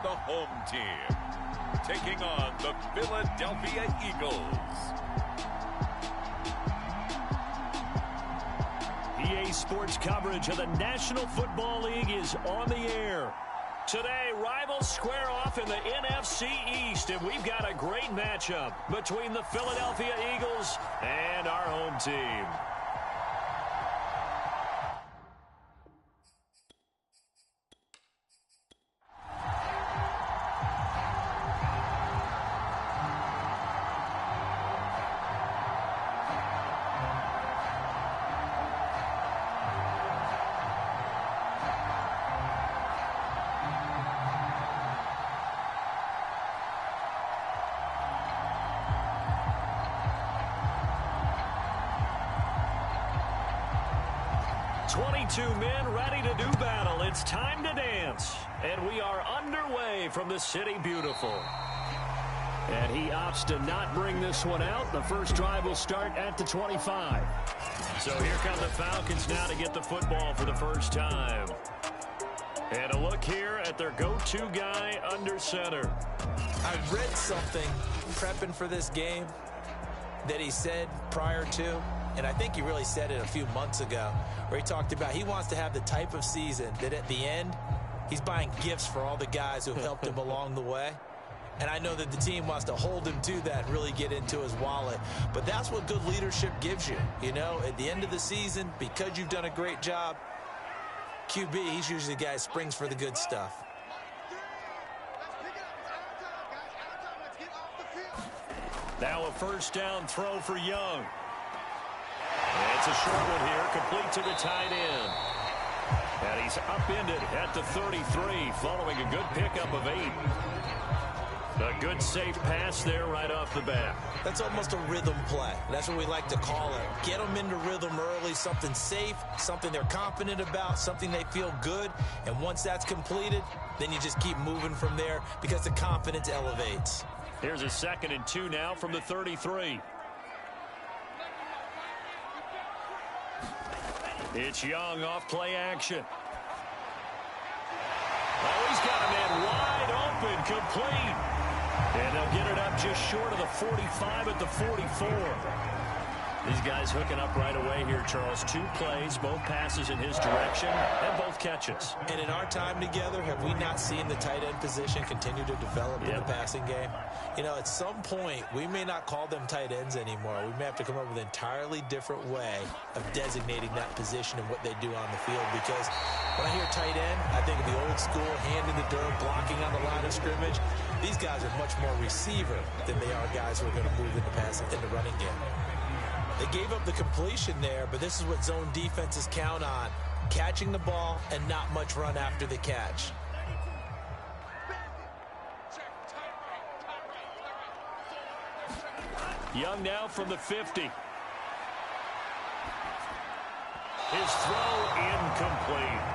the home team, taking on the Philadelphia Eagles. EA Sports coverage of the National Football League is on the air. Today, rivals square off in the NFC East, and we've got a great matchup between the Philadelphia Eagles and our home team. Two men ready to do battle. It's time to dance. And we are underway from the City Beautiful. And he opts to not bring this one out. The first drive will start at the 25. So here come the Falcons now to get the football for the first time. And a look here at their go-to guy under center. I read something prepping for this game that he said prior to, and I think he really said it a few months ago, where he talked about he wants to have the type of season that at the end, he's buying gifts for all the guys who helped him along the way. And I know that the team wants to hold him to that and really get into his wallet. But that's what good leadership gives you. You know, at the end of the season, because you've done a great job, QB, he's usually the guy who springs for the good stuff. Now a first down throw for Young. It's a short one here, complete to the tight end. And he's upended at the 33, following a good pickup of 8. A good safe pass there right off the bat. That's almost a rhythm play. That's what we like to call it. Get them into rhythm early, something safe, something they're confident about, something they feel good. And once that's completed, then you just keep moving from there because the confidence elevates. Here's a 2nd and 2 now from the 33. It's Young off play action. Oh, he's got a man wide open, complete. And they'll get it up just short of the 45 at the 44. These guys hooking up right away here, Charles. 2 plays, both passes in his direction, and both catches. And in our time together, have we not seen the tight end position continue to develop in the passing game? You know, at some point, we may not call them tight ends anymore. We may have to come up with an entirely different way of designating that position and what they do on the field. Because when I hear tight end, I think of the old school, hand in the dirt, blocking on the line of scrimmage. These guys are much more receiver than they are guys who are going to move in the passing, in the running game. They gave up the completion there, but this is what zone defenses count on. Catching the ball and not much run after the catch. Young now from the 50. His throw incomplete.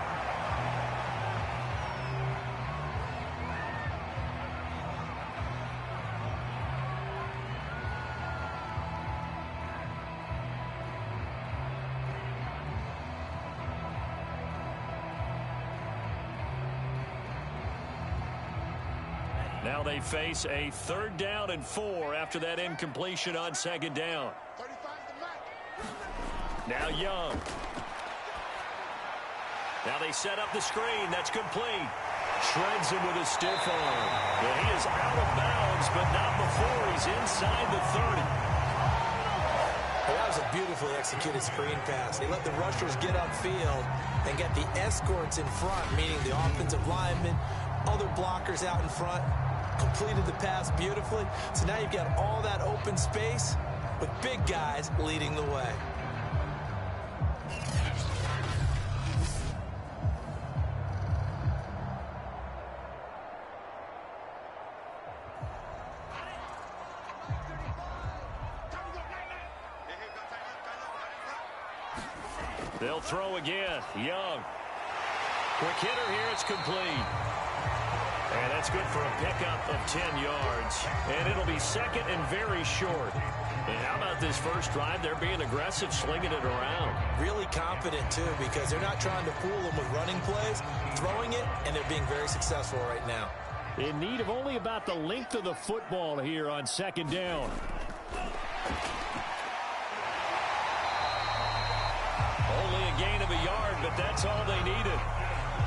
Now they face a 3rd down and 4 after that incompletion on 2nd down. Now Young. Now they set up the screen. That's complete. Shreds him with a stiff arm. Well, he is out of bounds, but not before he's inside the 30. Well, that was a beautifully executed screen pass. They let the rushers get upfield and get the escorts in front, meaning the offensive linemen, other blockers out in front. Completed the pass beautifully. So now you've got all that open space with big guys leading the way. They'll throw again. Young. Quick hitter here. It's complete. And that's good for a pickup of 10 yards. And it'll be 2nd and very short. And how about this first drive? They're being aggressive, slinging it around. Really confident, too, because they're not trying to fool them with running plays, throwing it, and they're being very successful right now. In need of only about the length of the football here on second down. Only a gain of a yard, but that's all they needed.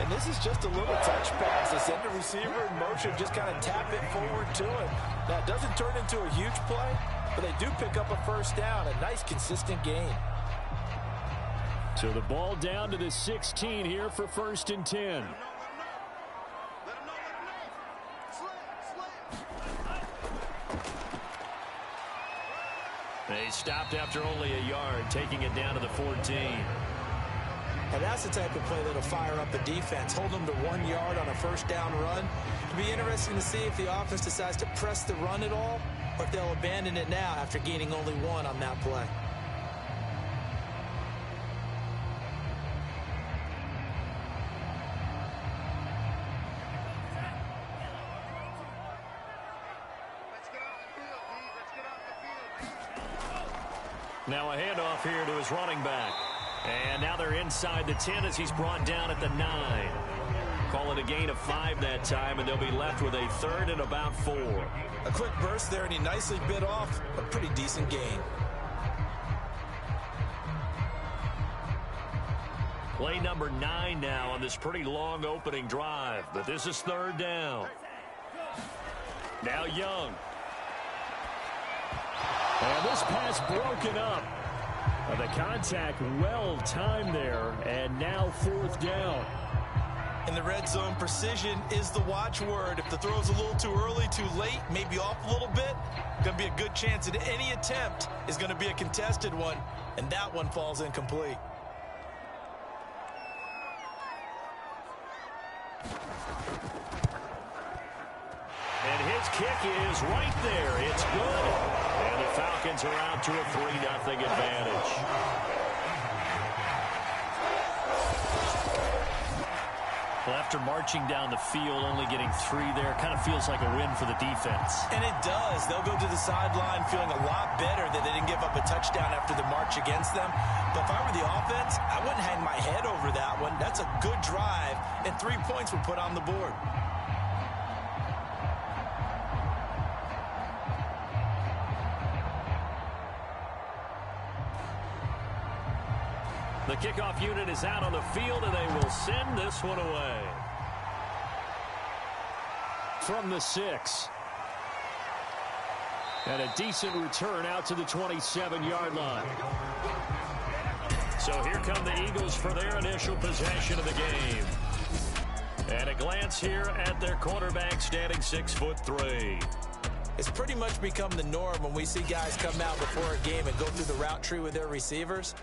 And this is just a little touch pass. They send the receiver in motion, just kind of tap it forward to him. Now, it doesn't turn into a huge play, but they do pick up a first down, a nice, consistent gain. So the ball down to the 16 here for 1st and 10. They stopped after only a yard, taking it down to the 14. And that's the type of play that'll fire up the defense. Hold them to 1 yard on a first down run. It'll be interesting to see if the offense decides to press the run at all, or if they'll abandon it now after gaining only 1 on that play. Now a handoff here to his running back. And now they're inside the 10 as he's brought down at the 9. Call it a gain of 5 that time, and they'll be left with a 3rd and about 4. A quick burst there, and he nicely bit off a pretty decent gain. Play number 9 now on this pretty long opening drive, but this is 3rd down. Now Young. And this pass broken up. The contact well timed there, and now 4th down. In the red zone, precision is the watchword. If the throw's a little too early, too late, maybe off a little bit, going to be a good chance that any attempt is going to be a contested one, and that one falls incomplete. And his kick is right there. It's good. And the Falcons are out to a 3-0 advantage. Well, after marching down the field, only getting 3 there, kind of feels like a win for the defense. And it does. They'll go to the sideline feeling a lot better that they didn't give up a touchdown after the march against them. But if I were the offense, I wouldn't hang my head over that one. That's a good drive, and 3 points were put on the board. The kickoff unit is out on the field, and they will send this one away. From the 6. And a decent return out to the 27-yard line. So here come the Eagles for their initial possession of the game. And a glance here at their quarterback standing 6'3". It's pretty much become the norm when we see guys come out before a game and go through the route tree with their receivers.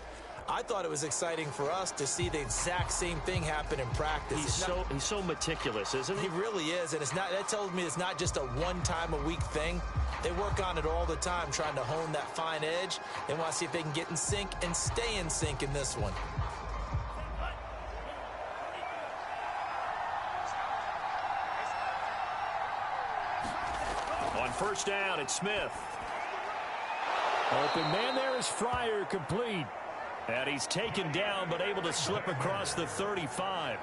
I thought it was exciting for us to see the exact same thing happen in practice. He's so meticulous, isn't he? He really is, and that tells me it's not just a one-time-a-week thing. They work on it all the time, trying to hone that fine edge. They want to see if they can get in sync and stay in sync in this one. On 1st down, it's Smith. Open man there is Fryer, complete. And he's taken down, but able to slip across the 35.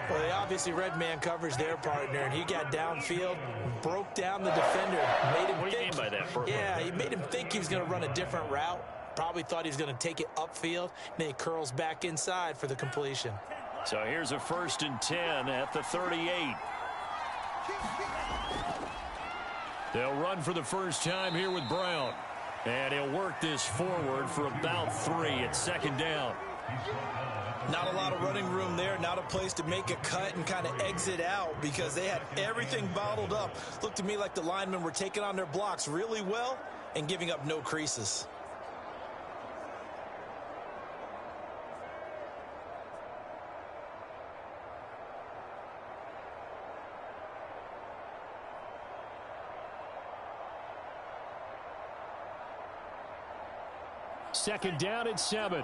Well, they obviously read man coverage their partner, and he got downfield, broke down the defender. Made him what do you mean by that? Yeah, he made him think he was going to run a different route. Probably thought he was going to take it upfield. Then he curls back inside for the completion. So here's a 1st and 10 at the 38. They'll run for the first time here with Brown. And he'll work this forward for about 3 at 2nd down. Not a lot of running room there, not a place to make a cut and kind of exit out because they had everything bottled up. Looked to me like the linemen were taking on their blocks really well and giving up no creases. Second down at 7.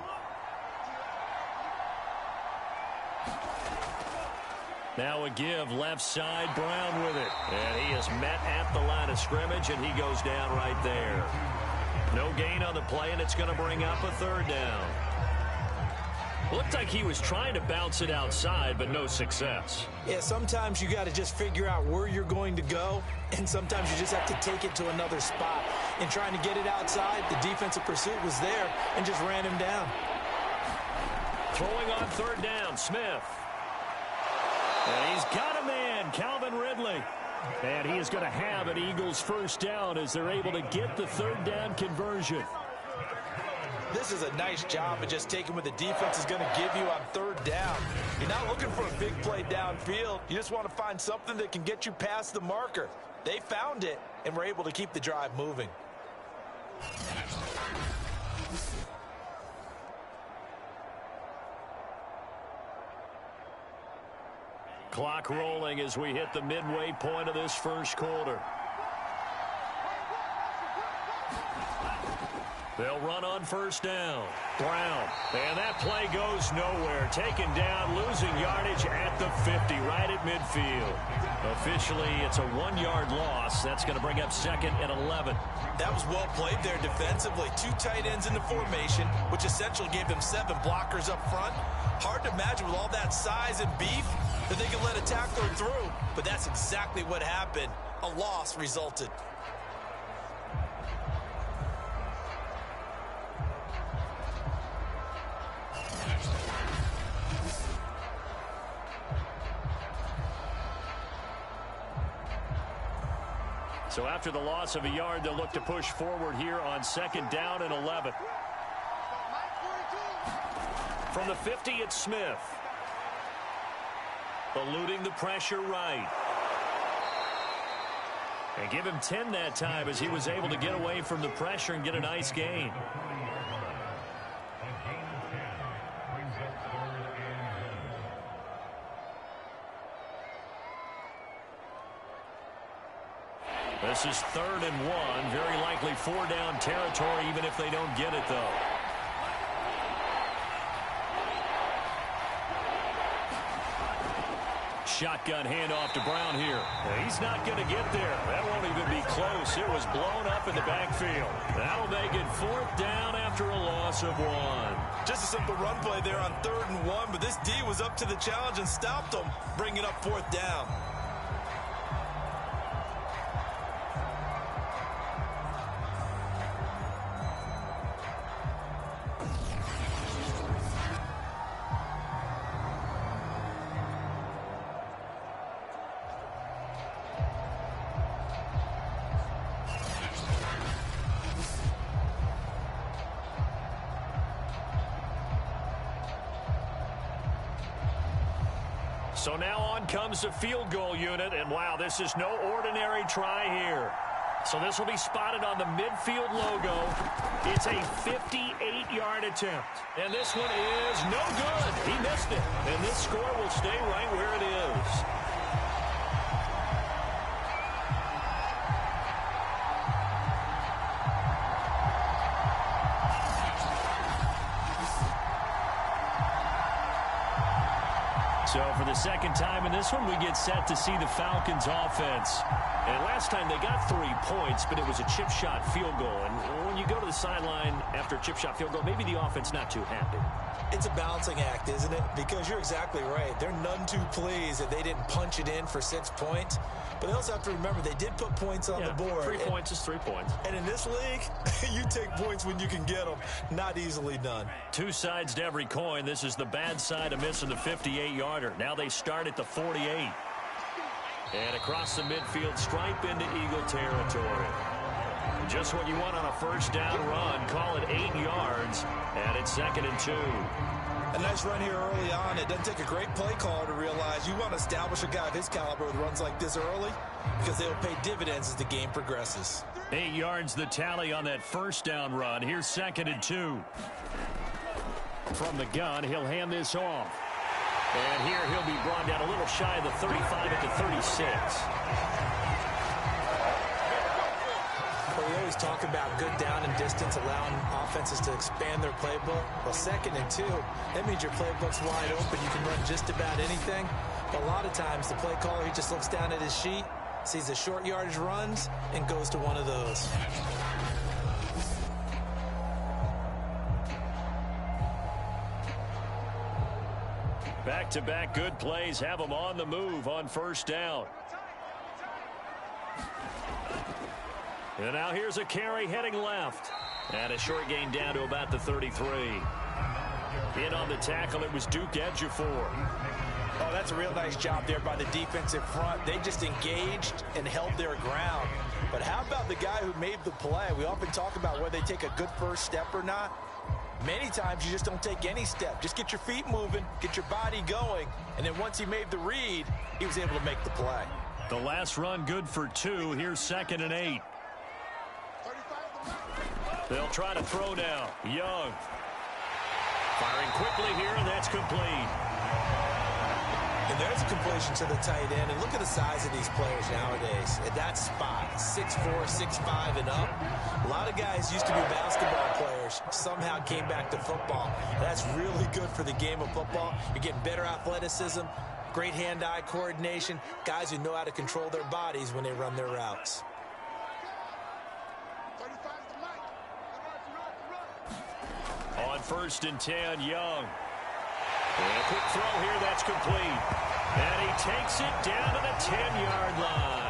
Now a give left side, Brown with it. And he is met at the line of scrimmage, and he goes down right there. No gain on the play, and it's going to bring up a 3rd down. Looked like he was trying to bounce it outside, but no success. Yeah, sometimes you got to just figure out where you're going to go, and sometimes you just have to take it to another spot. In trying to get it outside, the defensive pursuit was there and just ran him down. Throwing on third down, Smith. And he's got a man, Calvin Ridley. And he is going to have an Eagles first down as they're able to get the third down conversion. This is a nice job of just taking what the defense is going to give you on third down. You're not looking for a big play downfield. You just want to find something that can get you past the marker. They found it and were able to keep the drive moving. Clock rolling as we hit the midway point of this first quarter. They'll run on first down. Brown. And that play goes nowhere. Taken down, losing yardage at the 50, right at midfield. Officially, it's a 1-yard loss. That's going to bring up second and 11. That was well played there defensively. 2 tight ends in the formation, which essentially gave them 7 blockers up front. Hard to imagine with all that size and beef that they could let a tackler through. But that's exactly what happened. A loss resulted. So after the loss of a yard, they'll look to push forward here on second down and 11. From the 50, it's Smith. Eluding the pressure right. And give him 10 that time as he was able to get away from the pressure and get a nice gain. This is 3rd and 1. Very likely 4-down territory, even if they don't get it, though. Shotgun handoff to Brown here. He's not going to get there. That won't even be close. It was blown up in the backfield. That'll make it 4th down after a loss of 1. Just a simple run play there on 3rd and 1, but this D was up to the challenge and stopped them, bringing up 4th down. So now on comes the field goal unit, and wow, this is no ordinary try here. So this will be spotted on the midfield logo. It's a 58-yard attempt. And this one is no good. He missed it. And this score will stay right where it is. So for the second time in this one, we get set to see the Falcons offense. And last time they got 3 points, but it was a chip shot field goal. And when you go to the sideline after a chip shot field goal, maybe the offense not too happy. It's a balancing act, isn't it? Because you're exactly right. They're none too pleased that they didn't punch it in for 6 points. But they also have to remember they did put points on the board. 3 points is 3 points. And in this league, you take points when you can get them. Not easily done. 2 sides to every coin. This is the bad side of missing the 58-yarder. Now they start at the 48. And across the midfield stripe into Eagle territory. Just what you want on a first down run. Call it 8 yards. And it's 2nd and 2. A nice run here early on. It doesn't take a great play caller to realize you want to establish a guy of his caliber with runs like this early because they'll pay dividends as the game progresses. 8 yards the tally on that first down run. Here's 2nd and 2. From the gun, he'll hand this off. And here he'll be brought down a little shy of the 35 at the 36. Well, we always talk about good down and distance, allowing offenses to expand their playbook. Well, 2nd and 2, that means your playbook's wide open. You can run just about anything. But a lot of times, the play caller, he just looks down at his sheet, sees the short yardage runs, and goes to one of those. Back-to-back good plays have them on the move on first down. And now here's a carry heading left. And a short gain down to about the 33. In on the tackle, it was Duke Ejiofor. Oh, that's a real nice job there by the defensive front. They just engaged and held their ground. But how about the guy who made the play? We often talk about whether they take a good first step or not. Many times you just don't take any step. Just get your feet moving, get your body going, and then once he made the read, he was able to make the play. The last run good for 2. Here's 2nd and 8. They'll try to throw now. Young. Firing quickly here, and that's complete. And there's a completion to the tight end. And look at the size of these players nowadays. At that spot, 6'4", 6'5", and up. A lot of guys used to be basketball players, somehow came back to football. That's really good for the game of football. You're getting better athleticism, great hand-eye coordination, guys who know how to control their bodies when they run their routes. On 1st and 10, Young. And a quick throw here, that's complete. And he takes it down to the 10-yard line.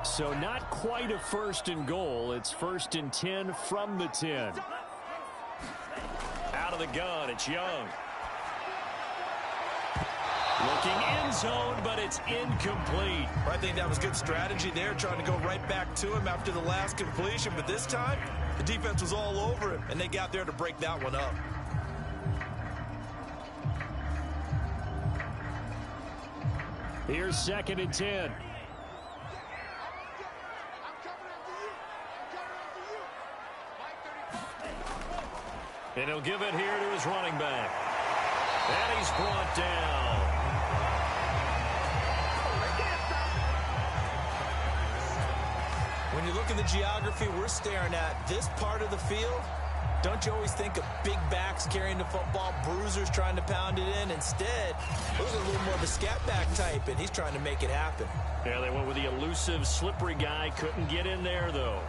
So not quite a 1st and goal. It's 1st and 10 from the 10. Out of the gun, it's Young. Looking end zone, but it's incomplete. I think that was good strategy there, trying to go right back to him after the last completion. But this time, the defense was all over him, and they got there to break that one up. Here's 2nd and 10. And he'll give it here to his running back. And he's brought down. When you look at the geography we're staring at, this part of the field, don't you always think of big backs carrying the football, bruisers trying to pound it in? Instead, those are a little more of a scat back type, and he's trying to make it happen. Yeah, they went with the elusive, slippery guy. Couldn't get in there, though.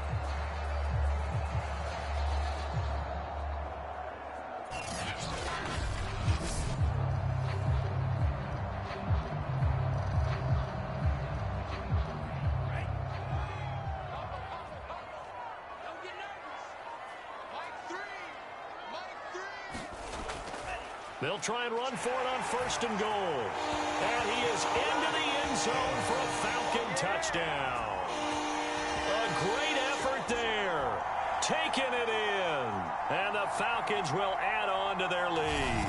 They'll try and run for it on 1st and goal. And he is into the end zone for a Falcon touchdown. A great effort there. Taking it in. And the Falcons will add on to their lead.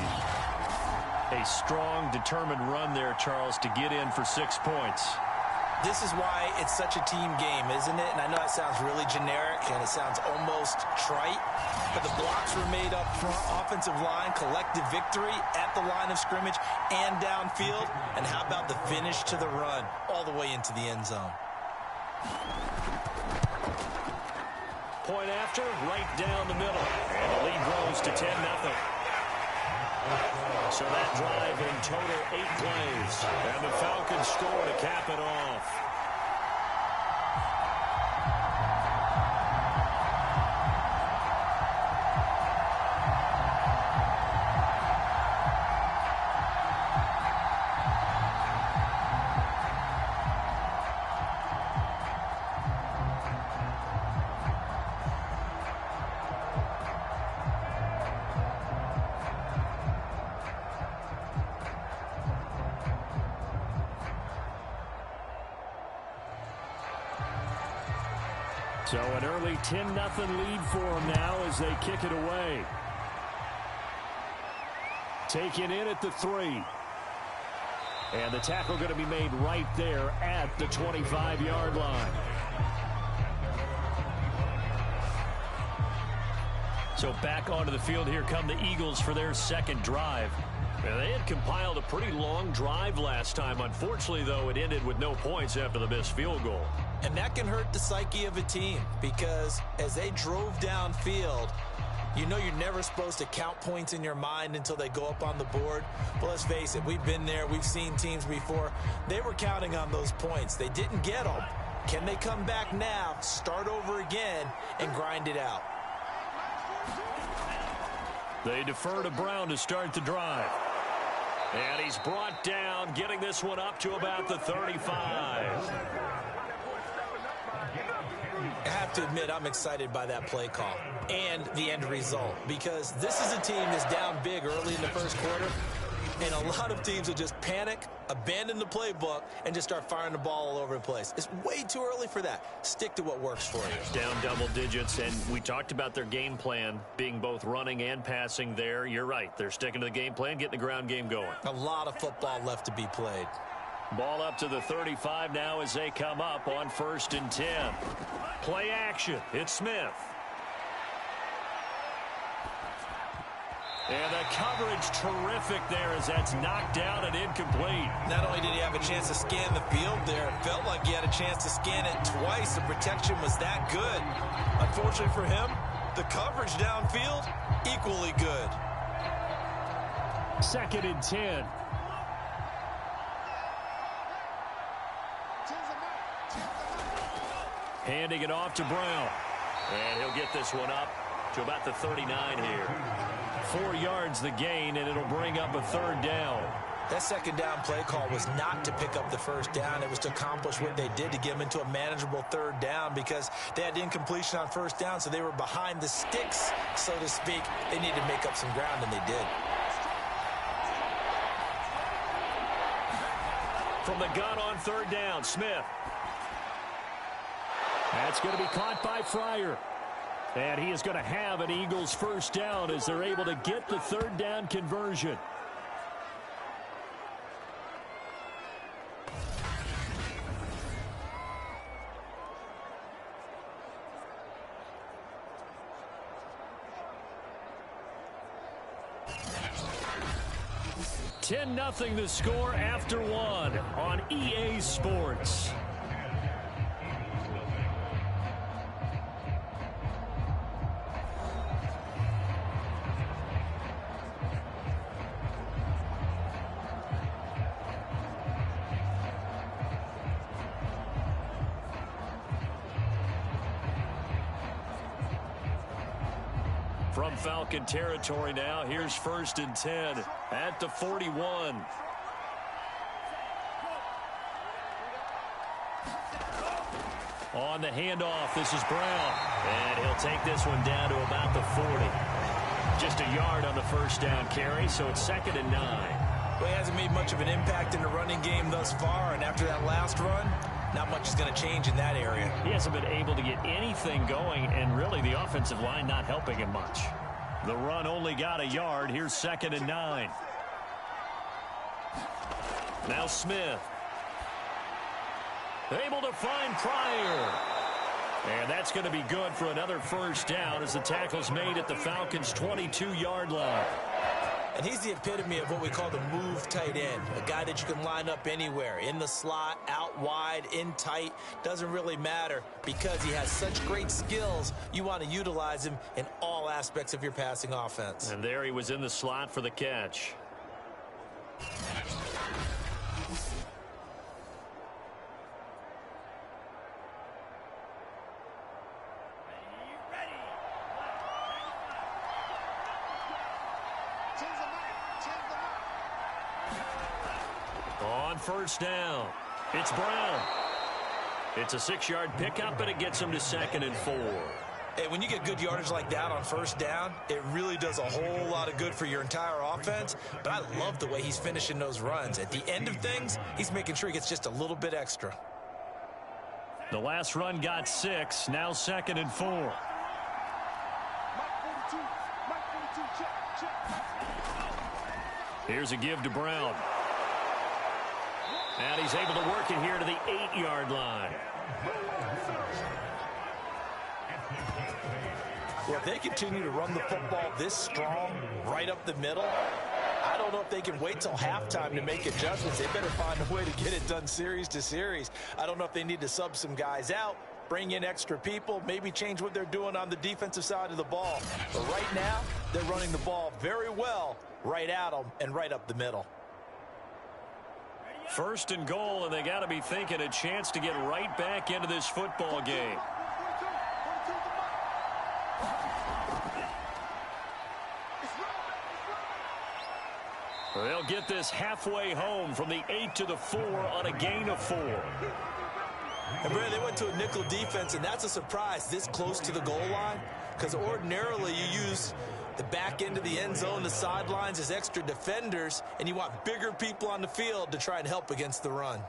A strong, determined run there, Charles, to get in for 6 points. This is why it's such a team game, isn't it? And I know it sounds really generic and it sounds almost trite, but the blocks were made up front, offensive line, collective victory at the line of scrimmage and downfield. And how about the finish to the run all the way into the end zone? Point after, right down the middle. And the lead grows to 10-0. So that drive in total 8 plays. And the Falcons score to cap it off. So an early 10-0 lead for them now as they kick it away. Taken in at the 3. And the tackle going to be made right there at the 25-yard line. So back onto the field here come the Eagles for their second drive. They had compiled a pretty long drive last time. Unfortunately, though, it ended with no points after the missed field goal. And that can hurt the psyche of a team because as they drove downfield, you know you're never supposed to count points in your mind until they go up on the board. But let's face it, we've been there. We've seen teams before. They were counting on those points. They didn't get them. Can they come back now, start over again, and grind it out? They defer to Brown to start the drive. And he's brought down, getting this one up to about the 35. I have to admit, I'm excited by that play call and the end result because this is a team that's down big early in the first quarter, and a lot of teams will just panic, abandon the playbook, and just start firing the ball all over the place. It's way too early for that. Stick to what works for you. Down double digits, and we talked about their game plan being both running and passing there. You're right. They're sticking to the game plan, getting the ground game going. A lot of football left to be played. Ball up to the 35 now as they come up on 1st and 10. Play action. It's Smith. And the coverage terrific there as that's knocked down and incomplete. Not only did he have a chance to scan the field there, it felt like he had a chance to scan it twice. The protection was that good. Unfortunately for him, the coverage downfield, equally good. 2nd and 10. Handing it off to Brown. And he'll get this one up to about the 39 here. 4 yards the gain, and it'll bring up a 3rd down. That second down play call was not to pick up the first down. It was to accomplish what they did to get them into a manageable 3rd down because they had incompletion on 1st down, so they were behind the sticks, so to speak. They needed to make up some ground, and they did. From the gun on 3rd down, Smith. That's going to be caught by Fryer. And he is going to have an Eagles 1st down as they're able to get the 3rd down conversion. $10-0 the score after 1 on EA Sports. From Falcon territory now, here's 1st and 10 at the 41. On the handoff, this is Brown. And he'll take this one down to about the 40. Just a yard on the 1st down carry, so it's 2nd and 9. Well, he hasn't made much of an impact in the running game thus far, and after that last run, not much is going to change in that area. He hasn't been able to get anything going, and really the offensive line not helping him much. The run only got a yard. Here's 2nd and 9. Now Smith. Able to find Pryor. And that's going to be good for another 1st down as the tackle's made at the Falcons' 22-yard line. And he's the epitome of what we call the move tight end, a guy that you can line up anywhere, in the slot, out wide, in tight, doesn't really matter because he has such great skills. You want to utilize him in all aspects of your passing offense. And there he was in the slot for the catch. On 1st down, it's Brown. It's a 6-yard pickup, and it gets him to 2nd and 4. Hey, when you get good yardage like that on 1st down, it really does a whole lot of good for your entire offense. But I love the way he's finishing those runs. At the end of things, he's making sure he gets just a little bit extra. The last run got 6, now 2nd and 4. Here's a give to Brown. And he's able to work it here to the 8-yard line. Well, if they continue to run the football this strong, right up the middle, I don't know if they can wait till halftime to make adjustments. They better find a way to get it done series to series. I don't know if they need to sub some guys out, bring in extra people, maybe change what they're doing on the defensive side of the ball. But right now, they're running the ball very well right at them and right up the middle. First and goal, and they got to be thinking a chance to get right back into this football game. They'll get this halfway home from the 8 to the 4 on a gain of 4. And Brad, they went to a nickel defense, and that's a surprise this close to the goal line, because ordinarily you use the back end of the end zone, the sidelines as extra defenders, and you want bigger people on the field to try and help against the run.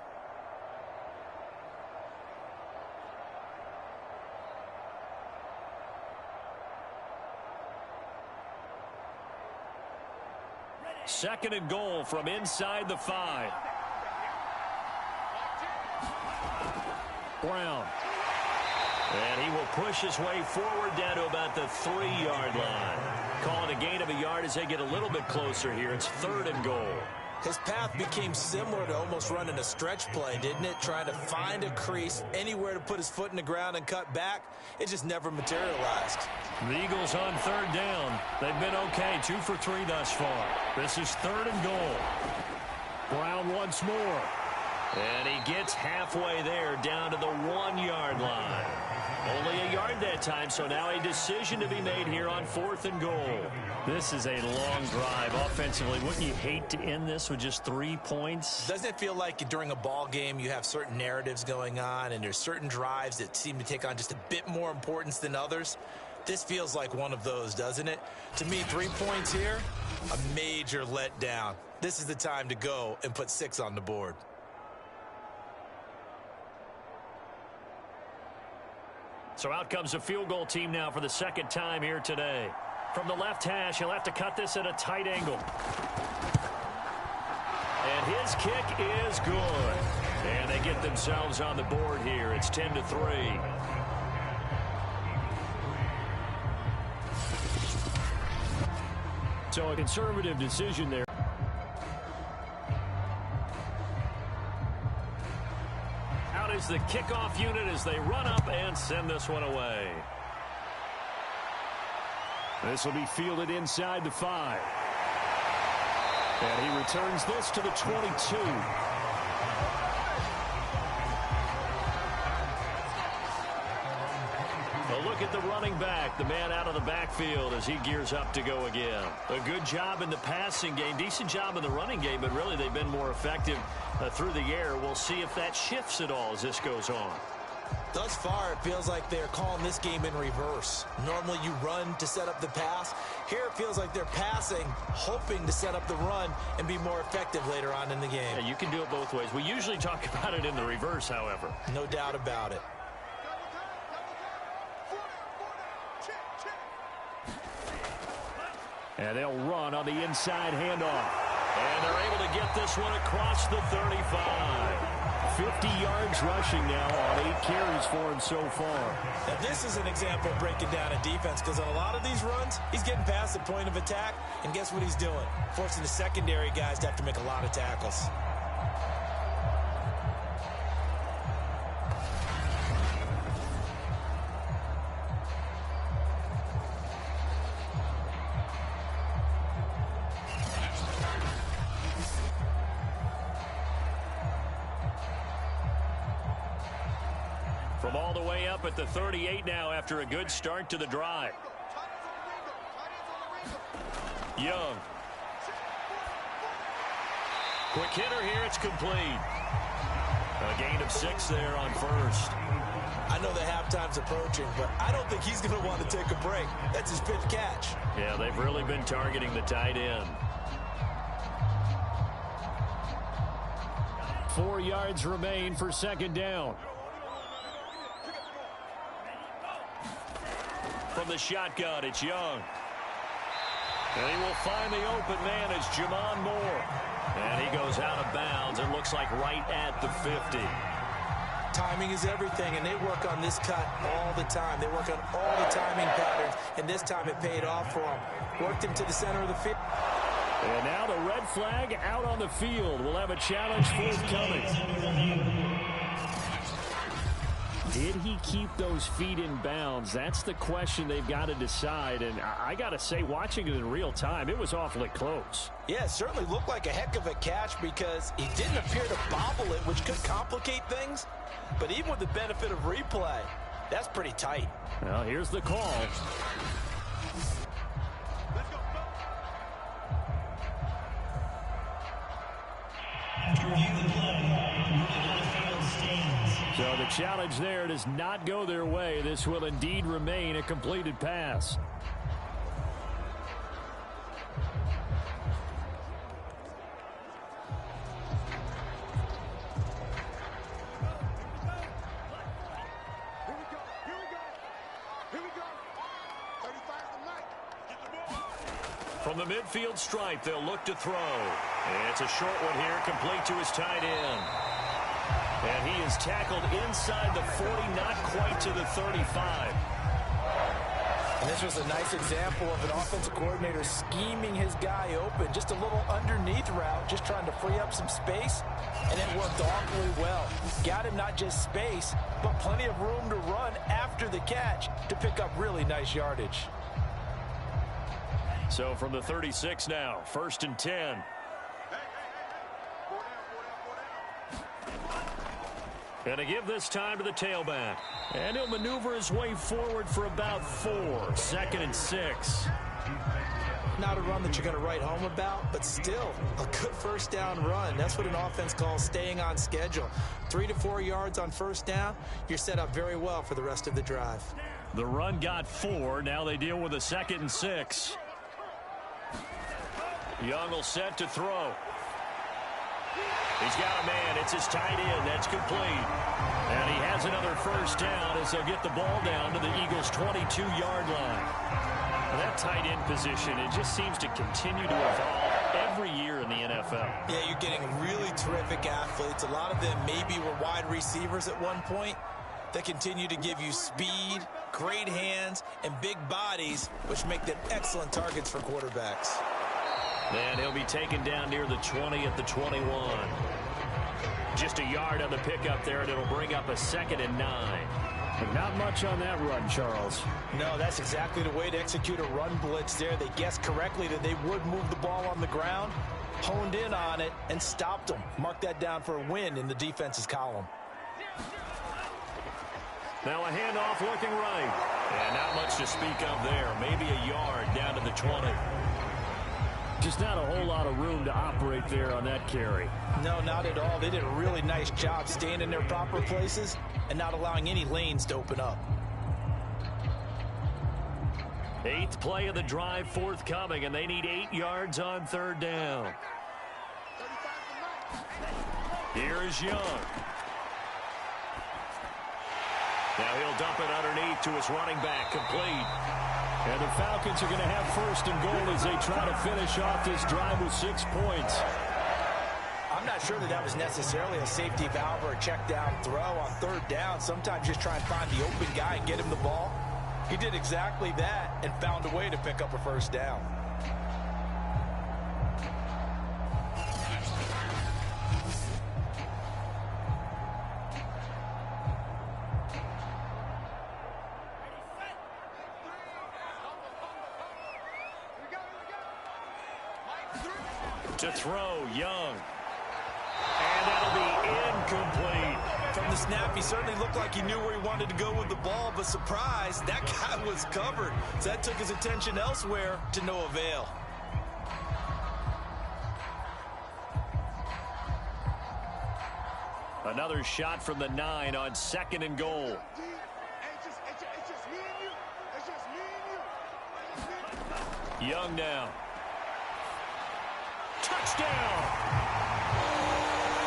Second and goal from inside the 5. Brown. And he will push his way forward down to about the 3-yard line. Call it a gain of a yard as they get a little bit closer here. It's third and goal. His path became similar to almost running a stretch play, didn't it? Trying to find a crease, anywhere to put his foot in the ground and cut back. It just never materialized. The Eagles on third down. They've been okay, 2 for 3 thus far. This is third and goal. Brown once more. And he gets halfway there down to the 1-yard line. Only a yard that time, so now a decision to be made here on fourth and goal. This is a long drive offensively. Wouldn't you hate to end this with just 3 points? Doesn't it feel like during a ball game you have certain narratives going on and there's certain drives that seem to take on just a bit more importance than others? This feels like one of those, doesn't it? To me, 3 points here, a major letdown. This is the time to go and put 6 on the board. So out comes a field goal team now for the second time here today. From the left hash, he'll have to cut this at a tight angle. And his kick is good. And they get themselves on the board here. It's 10-3. So a conservative decision there. Out is the kickoff unit as they run up and send this one away. This will be fielded inside the 5. And he returns this to the 22. A look at the running back, the man out of the backfield as he gears up to go again. A good job in the passing game, decent job in the running game, but really they've been more effective through the air. We'll see if that shifts at all as this goes on. Thus far, it feels like they're calling this game in reverse. Normally you run to set up the pass. Here it feels like they're passing, hoping to set up the run and be more effective later on in the game. Yeah, you can do it both ways. We usually talk about it in the reverse, however. No doubt about it. And they'll run on the inside handoff. And they're able to get this one across the 35. 50 yards rushing now on 8 carries for him so far. Now this is an example of breaking down a defense, because on a lot of these runs, he's getting past the point of attack, and guess what he's doing? Forcing the secondary guys to have to make a lot of tackles. From all the way up at the 38 now after a good start to the drive. Young. Quick hitter here, it's complete. A gain of 6 there on first. I know the halftime's approaching, but I don't think he's going to want to take a break. That's his pitch catch. Yeah, they've really been targeting the tight end. 4 yards remain for second down. From the shotgun, it's Young. And he will find the open man as Jamon Moore. And he goes out of bounds. It looks like right at the 50. Timing is everything, and they work on this cut all the time. They work on all the timing patterns, and this time it paid off for them. Worked him to the center of the field. And now the red flag out on the field. We'll have a challenge forthcoming. Did he keep those feet in bounds? That's the question they've got to decide. And I got to say, watching it in real time, it was awfully close. Yeah, it certainly looked like a heck of a catch because he didn't appear to bobble it, which could complicate things. But even with the benefit of replay, that's pretty tight. Well, here's the call. So the challenge there does not go their way. This will indeed remain a completed pass. From the midfield stripe, they'll look to throw. And it's a short one here, complete to his tight end. And he is tackled inside the 40, not quite to the 35. And this was a nice example of an offensive coordinator scheming his guy open. Just a little underneath route, just trying to free up some space. And it worked awfully well. Got him not just space, but plenty of room to run after the catch to pick up really nice yardage. So from the 36 now, 1st and 10. And to give this time to the tailback. And he'll maneuver his way forward for about 4. 2nd and 6. Not a run that you're going to write home about, but still a good first down run. That's what an offense calls staying on schedule. 3 to 4 yards on first down, you're set up very well for the rest of the drive. The run got 4. Now they deal with a 2nd and 6. Young will set to throw. He's got a man. It's his tight end. That's complete. And he has another first down as they'll get the ball down to the Eagles' 22-yard line. That tight end position, it just seems to continue to evolve every year in the NFL. Yeah, you're getting really terrific athletes. A lot of them maybe were wide receivers at one point. They continue to give you speed, great hands, and big bodies, which make them excellent targets for quarterbacks. And he'll be taken down near the 20 at the 21. Just a yard on the pickup there, and it'll bring up a 2nd and 9. But not much on that run, Charles. No, that's exactly the way to execute a run blitz there. They guessed correctly that they would move the ball on the ground, honed in on it, and stopped them. Mark that down for a win in the defense's column. Now a handoff looking right. And not much to speak of there. Maybe a yard down to the 20. Just not a whole lot of room to operate there on that carry. No, not at all. They did a really nice job staying in their proper places and not allowing any lanes to open up. 8th play of the drive forthcoming, and they need 8 yards on 3rd down. Here is Young. Now he'll dump it underneath to his running back, complete. And the Falcons are going to have 1st and goal as they try to finish off this drive with 6 points. I'm not sure that was necessarily a safety valve or a check down throw on 3rd down. Sometimes just try and find the open guy and get him the ball. He did exactly that and found a way to pick up a 1st down. To throw, Young. And that'll be incomplete. From the snap, he certainly looked like he knew where he wanted to go with the ball, but surprise, that guy was covered. So that took his attention elsewhere to no avail. Another shot from the 9 on 2nd and goal. Young now. Touchdown!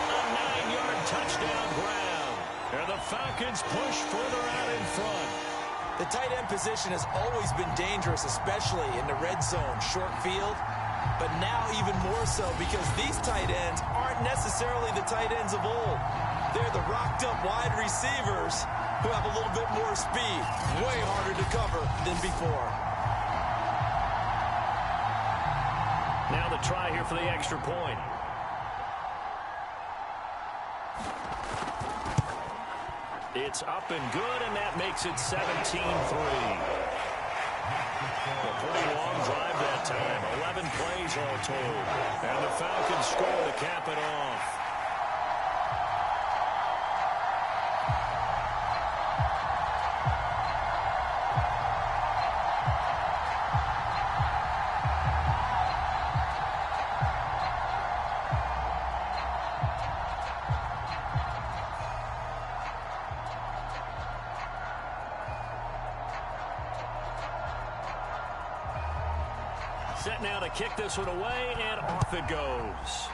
A 9-yard touchdown grab. And the Falcons push further out in front. The tight end position has always been dangerous, especially in the red zone, short field. But now even more so because these tight ends aren't necessarily the tight ends of old. They're the rocked-up wide receivers who have a little bit more speed. Way harder to cover than before. Now the try here for the extra point. It's up and good, and that makes it 17-3. A pretty long drive that time. 11 plays all told. And the Falcons score to cap it off. Set now to kick this one away, and off it goes.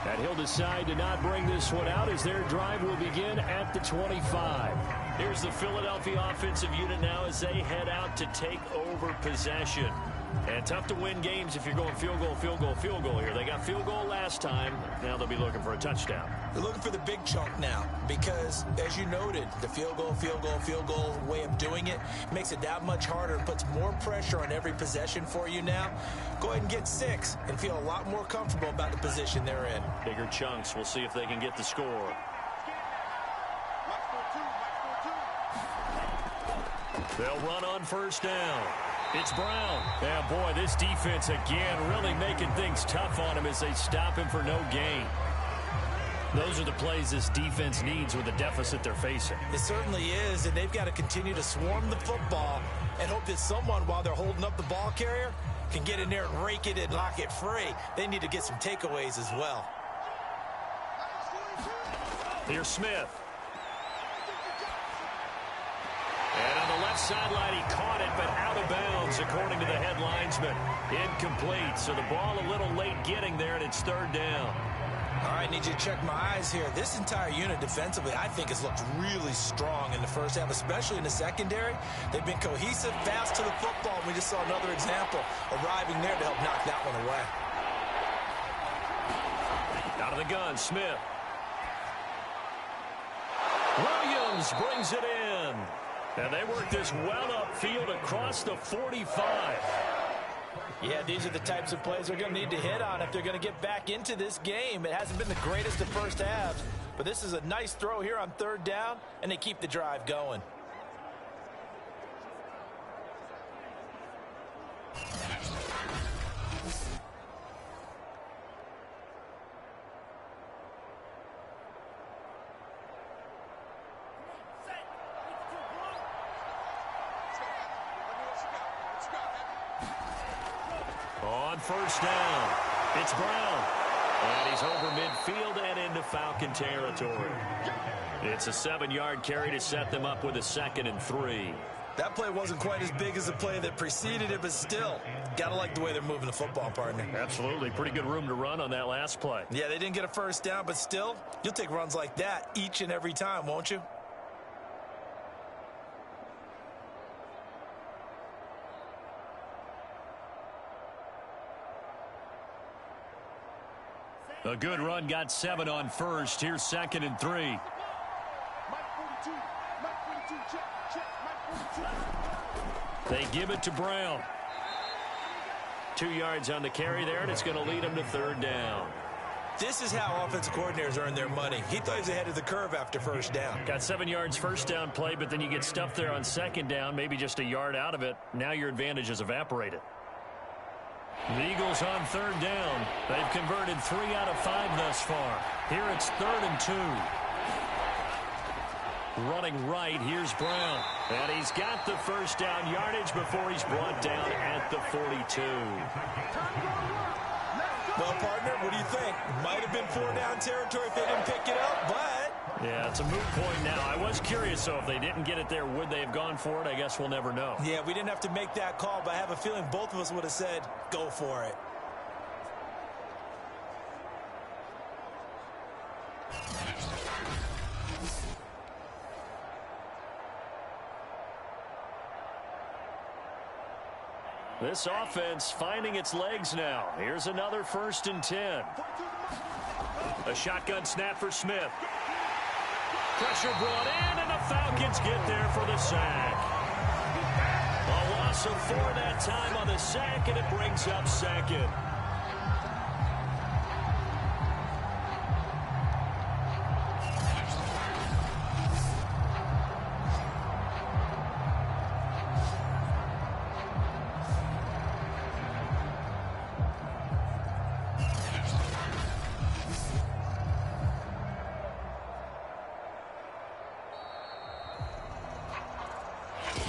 And he'll decide to not bring this one out as their drive will begin at the 25. Here's the Philadelphia offensive unit now as they head out to take over possession. And tough to win games if you're going field goal, field goal, field goal here. They got field goal last time. Now they'll be looking for a touchdown. They're looking for the big chunk now because, as you noted, the field goal way of doing it makes it that much harder, puts more pressure on every possession for you now. Go ahead and get 6 and feel a lot more comfortable about the position they're in. Bigger chunks. We'll see if they can get the score. They'll run on first down. It's Brown. Yeah, boy, this defense again really making things tough on him as they stop him for no gain. Those are the plays this defense needs with the deficit they're facing. It certainly is, and they've got to continue to swarm the football and hope that someone, while they're holding up the ball carrier, can get in there and rake it and lock it free. They need to get some takeaways as well. Here's Smith. And on the left sideline, he caught it, but out of bounds, according to the head linesman. Incomplete, so the ball a little late getting there, and it's third down. All right, need you to check my eyes here. This entire unit defensively, I think, has looked really strong in the first half, especially in the secondary. They've been cohesive, fast to the football. We just saw another example arriving there to help knock that one away. Out of the gun, Smith. Williams brings it in. And they work this well upfield across the 45. Yeah, these are the types of plays they're going to need to hit on if they're going to get back into this game. It hasn't been the greatest of first halves, but this is a nice throw here on third down, and they keep the drive going. On first down, it's Brown. And he's over midfield and into Falcon territory. It's a 7-yard carry to set them up with a 2nd and 3. That play wasn't quite as big as the play that preceded it, but still, got to like the way they're moving the football, partner. Absolutely. Pretty good room to run on that last play. Yeah, they didn't get a first down, but still, you'll take runs like that each and every time, won't you? A good run, got 7 on first. Here's 2nd and 3. They give it to Brown. 2 yards on the carry there, and it's going to lead them to third down. This is how offensive coordinators earn their money. He thought he was ahead of the curve after first down. Got 7 yards first down play, but then you get stuffed there on second down, maybe just a yard out of it. Now your advantage is evaporated. The Eagles on third down. They've converted 3 out of 5 thus far. Here it's 3rd and 2. Running right, here's Brown. And he's got the first down yardage before he's brought down at the 42. Well, partner, what do you think? Might have been 4-down territory if they didn't pick it up, but... Yeah, it's a moot point now. I was curious, though, if they didn't get it there, would they have gone for it? I guess we'll never know. Yeah, we didn't have to make that call, but I have a feeling both of us would have said, go for it. This offense finding its legs now. Here's another 1st and 10. A shotgun snap for Smith. Pressure brought in, and the Falcons get there for the sack. A loss of 4 that time on the sack, and it brings up 2nd.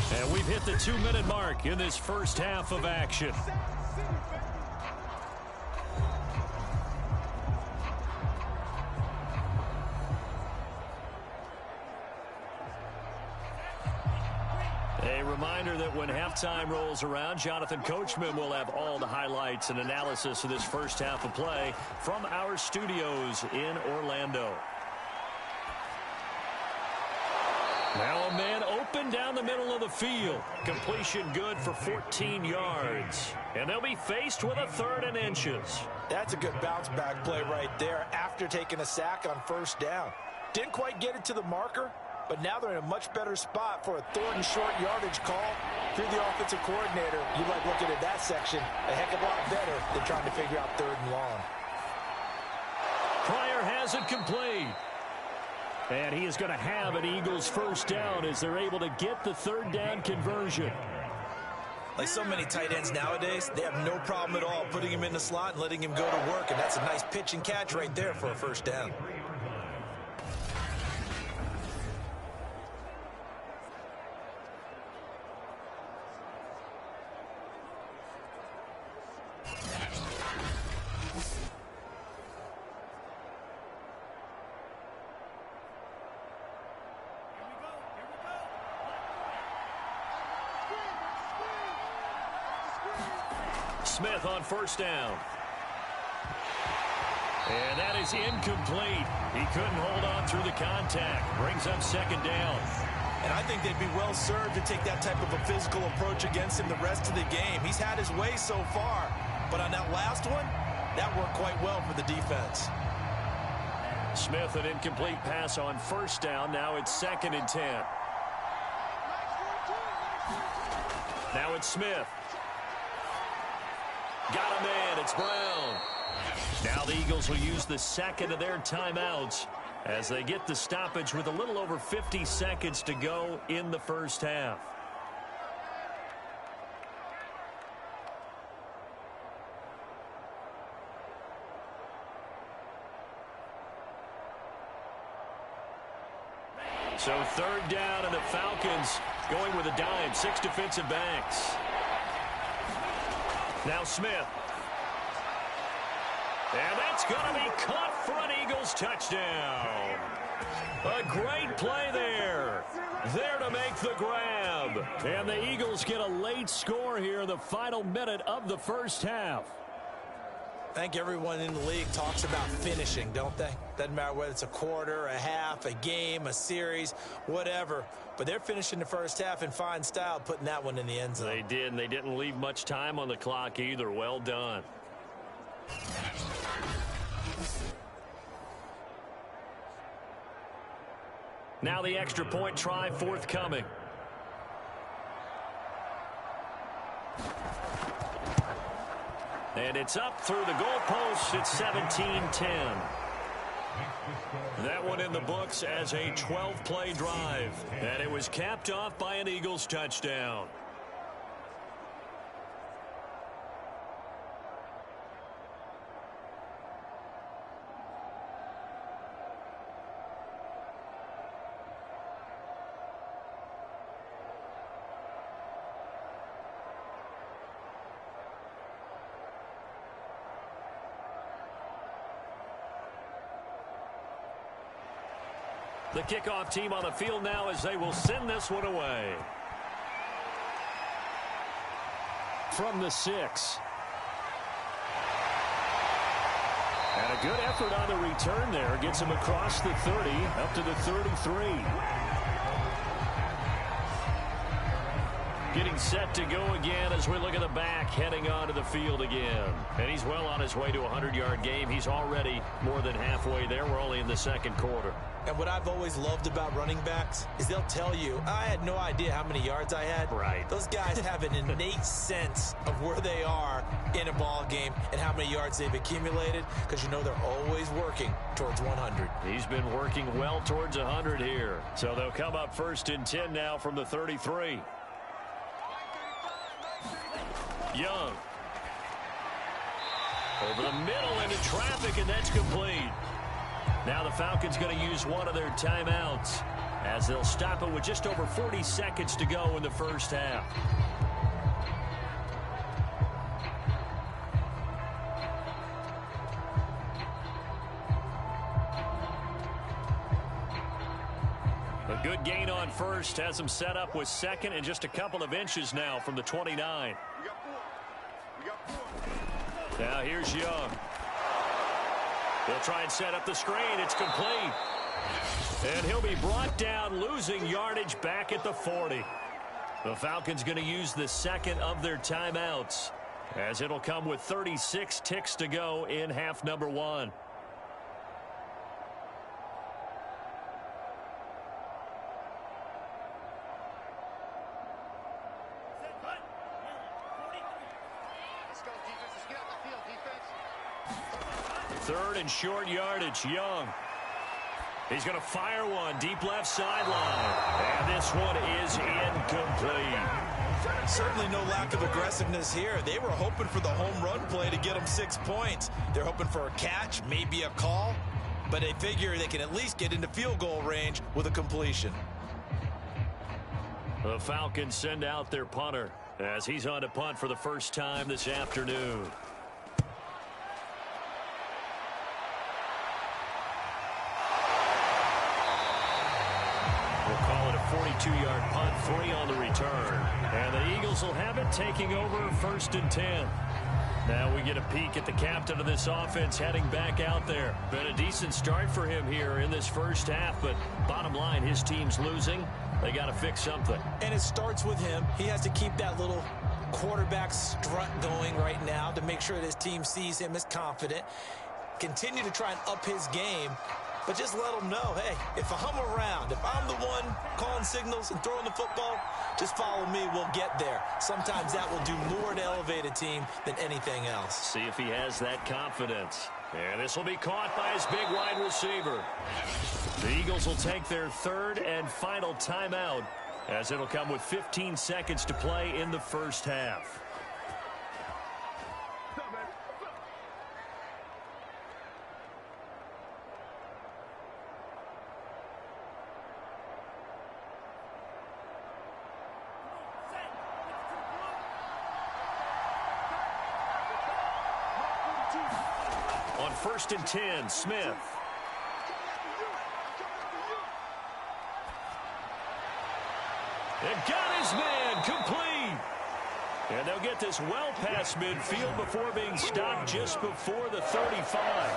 And we've hit the 2-minute mark in this first half of action. A reminder that when halftime rolls around, Jonathan Coachman will have all the highlights and analysis of this first half of play from our studios in Orlando. Now a man open down the middle of the field. Completion good for 14 yards. And they'll be faced with a 3rd and inches. That's a good bounce back play right there after taking a sack on 1st down. Didn't quite get it to the marker, but now they're in a much better spot for a 3rd and short yardage call. If you're the offensive coordinator, you like looking at that section a heck of a lot better than trying to figure out 3rd and long. Pryor has it complete. And he is going to have an Eagles 1st down as they're able to get the 3rd down conversion. Like so many tight ends nowadays, they have no problem at all putting him in the slot and letting him go to work. And that's a nice pitch and catch right there for a 1st down. Smith on 1st down. And that is incomplete. He couldn't hold on through the contact. Brings up 2nd down. And I think they'd be well served to take that type of a physical approach against him the rest of the game. He's had his way so far. But on that last one, that worked quite well for the defense. Smith, an incomplete pass on 1st down. Now it's 2nd and 10. Now it's Smith. Got him in. It's Brown. Now the Eagles will use the 2nd of their timeouts as they get the stoppage with a little over 50 seconds to go in the first half. So 3rd down, and the Falcons going with a dime. 6 defensive backs. Now Smith. And that's going to be caught for an Eagles touchdown. A great play there. There to make the grab. And the Eagles get a late score here in the final minute of the first half. I think everyone in the league talks about finishing, don't they? Doesn't matter whether it's a quarter, a half, a game, a series, whatever. But they're finishing the first half in fine style, putting that one in the end zone. They did, and they didn't leave much time on the clock either. Well done. Now the extra point try forthcoming. And it's up through the goalpost. It's 17-10. That one in the books as a 12-play drive. And it was capped off by an Eagles touchdown. The kickoff team on the field now as they will send this one away. From the 6. And a good effort on the return there. Gets him across the 30, up to the 33. Getting set to go again as we look at the back, heading onto the field again. And he's well on his way to a 100-yard game. He's already more than halfway there. We're only in the second quarter. And what I've always loved about running backs is they'll tell you, I had no idea how many yards I had. Right. Those guys have an innate sense of where they are in a ball game and how many yards they've accumulated, because you know they're always working towards 100. He's been working well towards 100 here. So they'll come up 1st and 10 now from the 33. Young. Over the middle into traffic, and that's complete. Now the Falcons going to use one of their timeouts as they'll stop it with just over 40 seconds to go in the first half. A good gain on first has them set up with second and just a couple of inches now from the 29. Now here's Young. They'll try and set up the screen. It's complete. And he'll be brought down, losing yardage back at the 40. The Falcons going to use the second of their timeouts, as it'll come with 36 ticks to go in half number 1. Third and short yardage. Young. He's going to fire one deep left sideline. And this one is incomplete. Certainly no lack of aggressiveness here. They were hoping for the home run play to get them 6 points. They're hoping for a catch, maybe a call, but they figure they can at least get into field goal range with a completion. The Falcons send out their punter as he's on to punt for the first time this afternoon. We'll call it a 42-yard punt, 3 on the return. And the Eagles will have it, taking over 1st and 10. Now we get a peek at the captain of this offense heading back out there. Been a decent start for him here in this first half, but bottom line, his team's losing. They got to fix something. And it starts with him. He has to keep that little quarterback strut going right now to make sure that his team sees him as confident. Continue to try and up his game. But just let them know, hey, if I'm around, if I'm the one calling signals and throwing the football, just follow me, we'll get there. Sometimes that will do more to elevate a team than anything else. See if he has that confidence. And this will be caught by his big wide receiver. The Eagles will take their third and final timeout, as it'll come with 15 seconds to play in the first half. On 1st and 10, Smith. And got his man complete. And they'll get this well past midfield before being stopped just before the 35.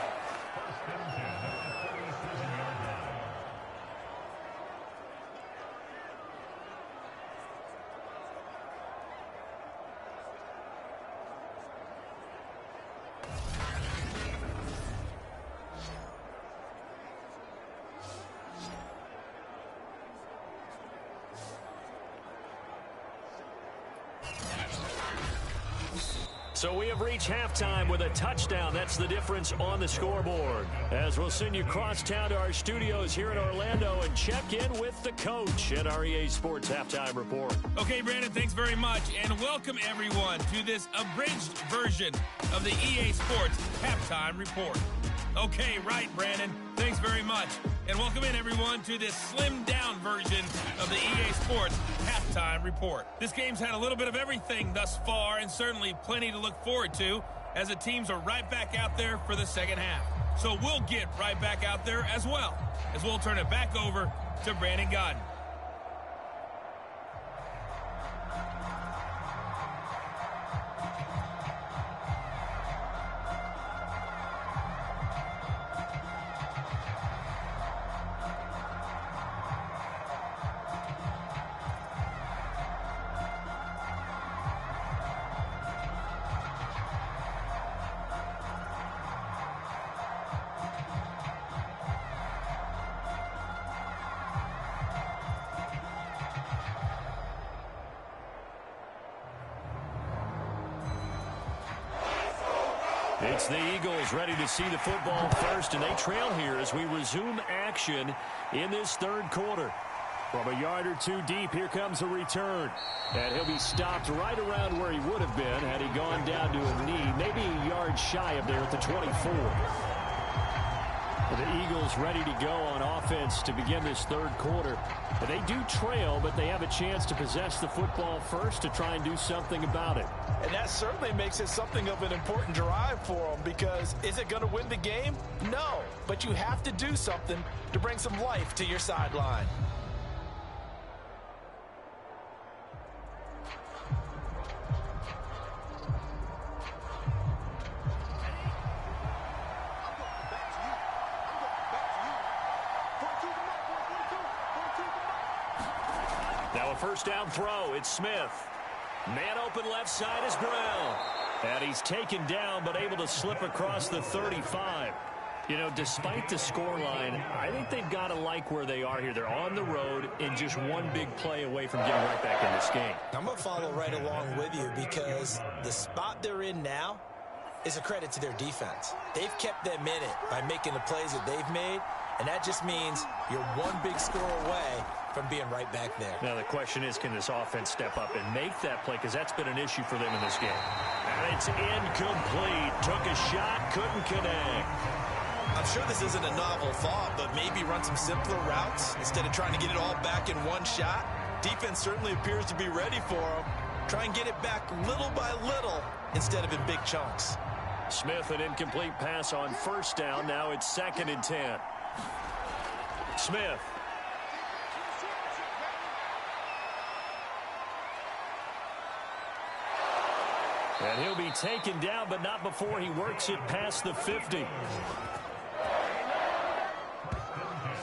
So we have reached halftime with a touchdown. That's the difference on the scoreboard. As we'll send you cross town to our studios here in Orlando and check in with the coach at our EA Sports Halftime Report. Okay, Brandon, thanks very much. And welcome, everyone, to this abridged version of the EA Sports Halftime Report. Okay, right, Brandon. Thanks very much. And welcome in, everyone, to this slimmed-down version of the EA Sports Halftime Report. This game's had a little bit of everything thus far, and certainly plenty to look forward to, as the teams are right back out there for the second half. So we'll get right back out there as well, as we'll turn it back over to Brandon Godden. It's the Eagles ready to see the football first, and they trail here as we resume action in this third quarter. From a yard or two deep, here comes a return. And he'll be stopped right around where he would have been had he gone down to a knee, maybe a yard shy of there at the 24. The Eagles ready to go on offense to begin this third quarter. They do trail, but they have a chance to possess the football first to try and do something about it. And that certainly makes it something of an important drive for them, because is it going to win the game? No, but you have to do something to bring some life to your sideline. Now a first down throw. It's Smith. Man open left side is Brown. And he's taken down but able to slip across the 35. You know, despite the scoreline, I think they've got to like where they are here. They're on the road and just one big play away from getting right back in this game. I'm going to follow right along with you, because the spot they're in now is a credit to their defense. They've kept them in it by making the plays that they've made, and that just means you're one big score away from being right back there. Now the question is, can this offense step up and make that play? Because that's been an issue for them in this game. And it's incomplete. Took a shot, couldn't connect. I'm sure this isn't a novel thought, but maybe run some simpler routes instead of trying to get it all back in one shot. Defense certainly appears to be ready for them. Try and get it back little by little instead of in big chunks. Smith, an incomplete pass on first down. Now it's 2nd and 10. Smith. And he'll be taken down, but not before he works it past the 50.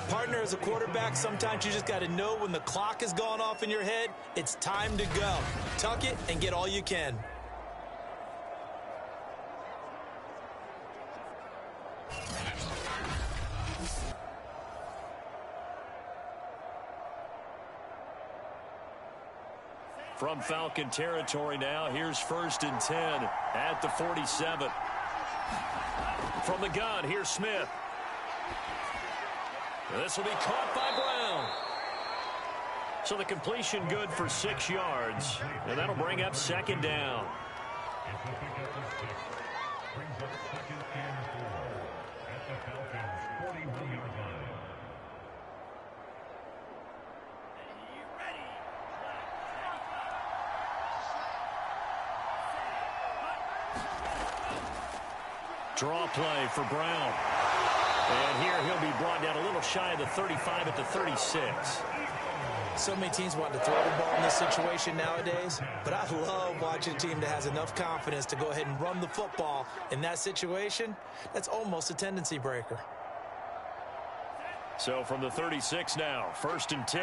Partner, as a quarterback, sometimes you just got to know when the clock has gone off in your head, it's time to go. Tuck it and get all you can. From Falcon territory now, here's 1st and 10 at the 47. From the gun, here's Smith. This will be caught by Brown. So the completion good for 6 yards, and that'll bring up 2nd down. Draw play for Brown. And here he'll be brought down a little shy of the 35 at the 36. So many teams want to throw the ball in this situation nowadays, but I love watching a team that has enough confidence to go ahead and run the football in that situation. That's almost a tendency breaker. So from the 36 now, 1st and 10.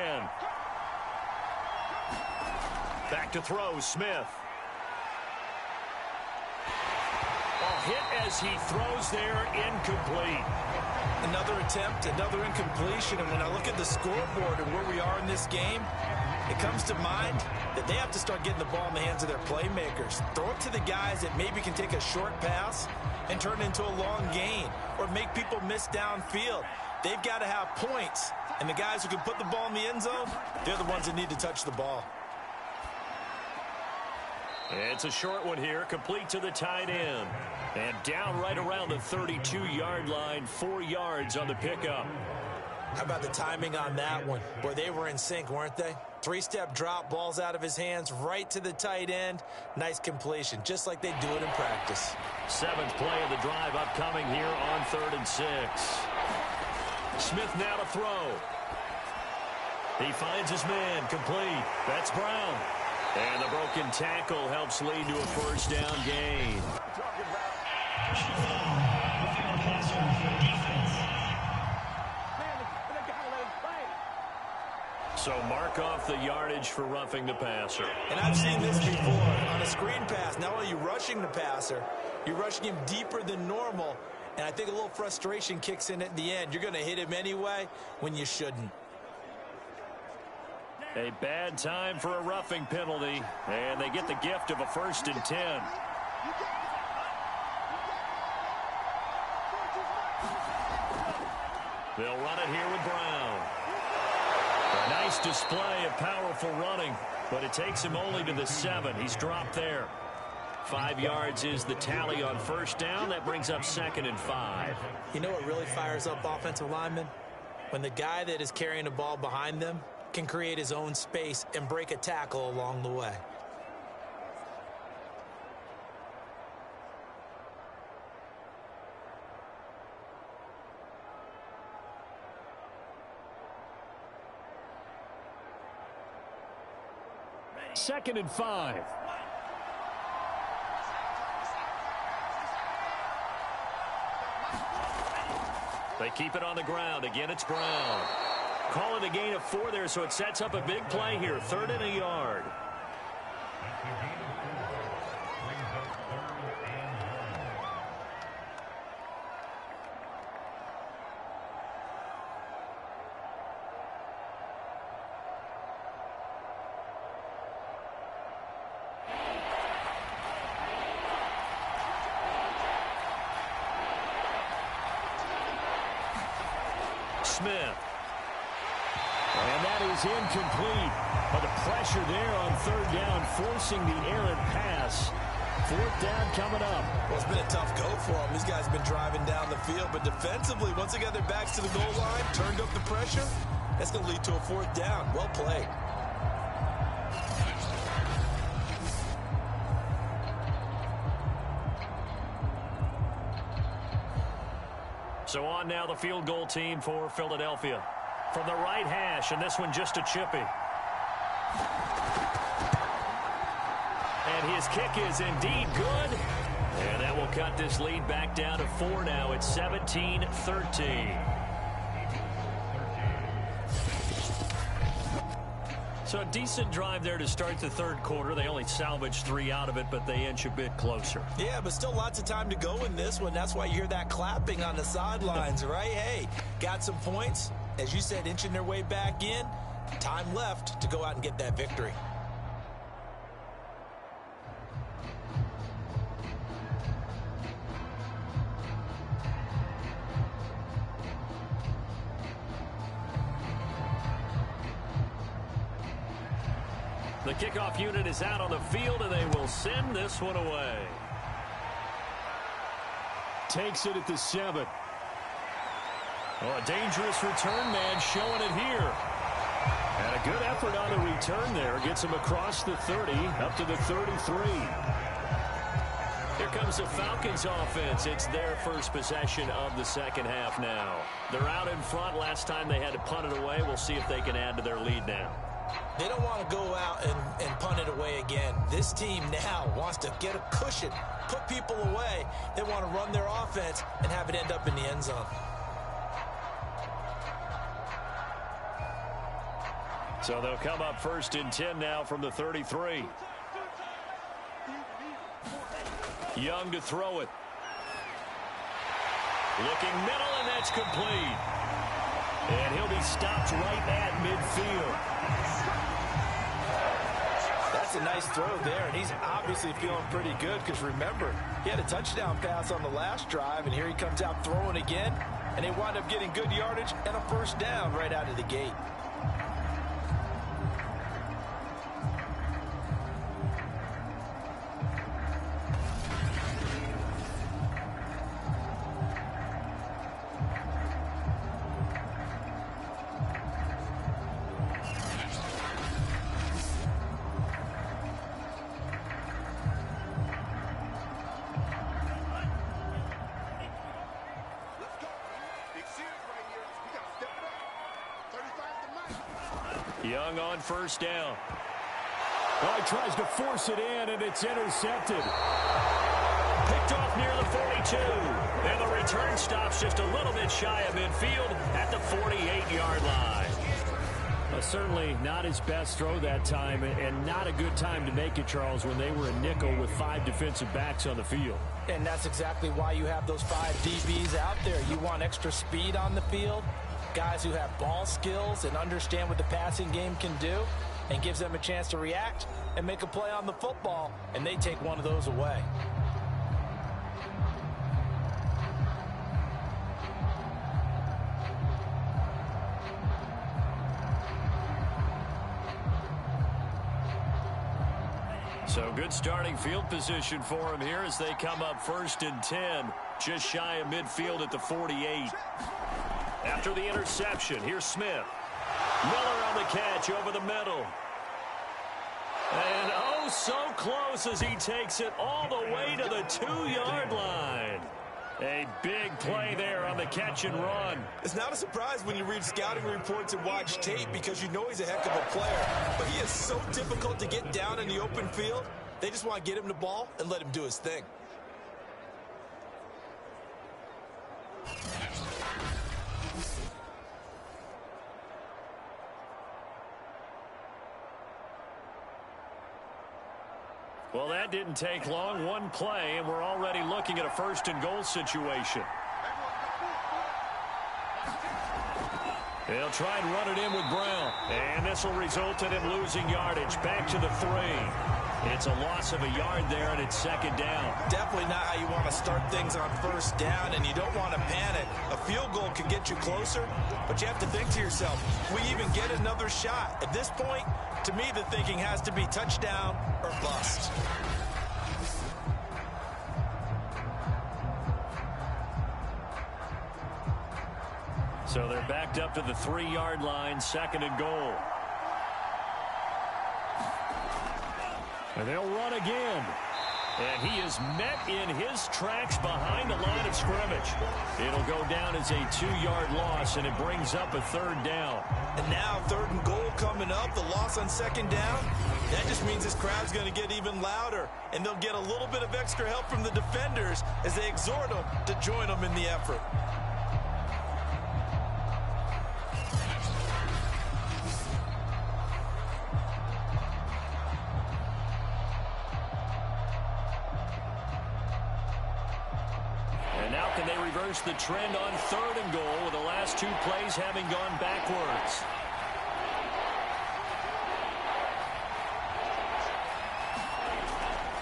Back to throw, Smith. Hit as he throws there, incomplete. Another attempt, another incompletion, and when I look at the scoreboard and where we are in this game, it comes to mind that they have to start getting the ball in the hands of their playmakers. Throw it to the guys that maybe can take a short pass and turn it into a long gain or make people miss downfield. They've got to have points, and the guys who can put the ball in the end zone, they're the ones that need to touch the ball. It's a short one here, complete to the tight end. And down right around the 32-yard line, 4 yards on the pickup. How about the timing on that one? Boy, they were in sync, weren't they? 3-step drop, balls out of his hands, right to the tight end. Nice completion, just like they do it in practice. 7th play of the drive upcoming here on 3rd and 6. Smith now to throw. He finds his man, complete. That's Brown. And the broken tackle helps lead to a 1st down gain. So mark off the yardage for roughing the passer. And I've seen this before on a screen pass. Not only are you rushing the passer, you're rushing him deeper than normal. And I think a little frustration kicks in at the end. You're going to hit him anyway when you shouldn't. A bad time for a roughing penalty, and they get the gift of a 1st and 10. They'll run it here with Brown. A nice display of powerful running, but it takes him only to the 7. He's dropped there. 5 yards is the tally on first down. That brings up 2nd and 5. You know what really fires up offensive linemen? When the guy that is carrying the ball behind them can create his own space and break a tackle along the way. Second and 5. They keep it on the ground. Again, it's Brown. Call it a gain of 4 there, so it sets up a big play here. 3rd and a yard. Smith. And that is incomplete. But the pressure there on 3rd down, forcing the errant pass. 4th down coming up. Well, it's been a tough go for them. These guys have been driving down the field. But defensively, once they got their backs to the goal line, turned up the pressure, that's going to lead to a 4th down. Well played. So on now the field goal team for Philadelphia. From the right hash, and this one just a chippy. And his kick is indeed good. And that will cut this lead back down to 4 now. It's 17-13. So a decent drive there to start the 3rd quarter. They only salvaged 3 out of it, but they inch a bit closer. Yeah, but still lots of time to go in this one. That's why you hear that clapping on the sidelines, right? Hey, got some points. As you said, inching their way back in. Time left to go out and get that victory. The kickoff unit is out on the field, and they will send this one away. Takes it at the 7. Oh, a dangerous return man showing it here. And a good effort on the return there. Gets him across the 30, up to the 33. Here comes the Falcons offense. It's their first possession of the second half now. They're out in front. Last time they had to punt it away. We'll see if they can add to their lead now. They don't want to go out and punt it away again. This team now wants to get a cushion, put people away. They want to run their offense and have it end up in the end zone. So they'll come up 1st and 10 now from the 33. Young to throw it. Looking middle, and that's complete. And he'll be stopped right at midfield. That's a nice throw there, and he's obviously feeling pretty good because, remember, he had a touchdown pass on the last drive, and here he comes out throwing again, and they wind up getting good yardage and a 1st down right out of the gate. Young on 1st down. Well, he tries to force it in, and it's intercepted. Picked off near the 42. And the return stops just a little bit shy of midfield at the 48-yard line. Well, certainly not his best throw that time, and not a good time to make it, Charles, when they were a nickel with 5 defensive backs on the field. And that's exactly why you have those 5 DBs out there. You want extra speed on the field, guys who have ball skills and understand what the passing game can do, and gives them a chance to react and make a play on the football, and they take one of those away. So good starting field position for him here as they come up 1st and 10. Just shy of midfield at the 48. After the interception, here's Smith. Miller on the catch over the middle. And oh, so close as he takes it all the way to the 2-yard line. A big play there on the catch and run. It's not a surprise when you read scouting reports and watch tape because you know he's a heck of a player. But he is so difficult to get down in the open field. They just want to get him the ball and let him do his thing. Well, that didn't take long. One play, and we're already looking at a 1st and goal situation. They'll try and run it in with Brown. And this will result in him losing yardage. Back to the 3. It's a loss of a yard there, and it's 2nd down. Definitely not how you want to start things on 1st down, and you don't want to panic. A field goal can get you closer, but you have to think to yourself, we even get another shot. At this point, to me, the thinking has to be touchdown or bust. So they're backed up to the 3-yard line, 2nd and goal. And they'll run again. And he is met in his tracks behind the line of scrimmage. It'll go down as a 2-yard loss, and it brings up a 3rd down. And now 3rd and goal coming up, the loss on 2nd down. That just means this crowd's going to get even louder, and they'll get a little bit of extra help from the defenders as they exhort them to join them in the effort. The trend on 3rd and goal with the last 2 plays having gone backwards.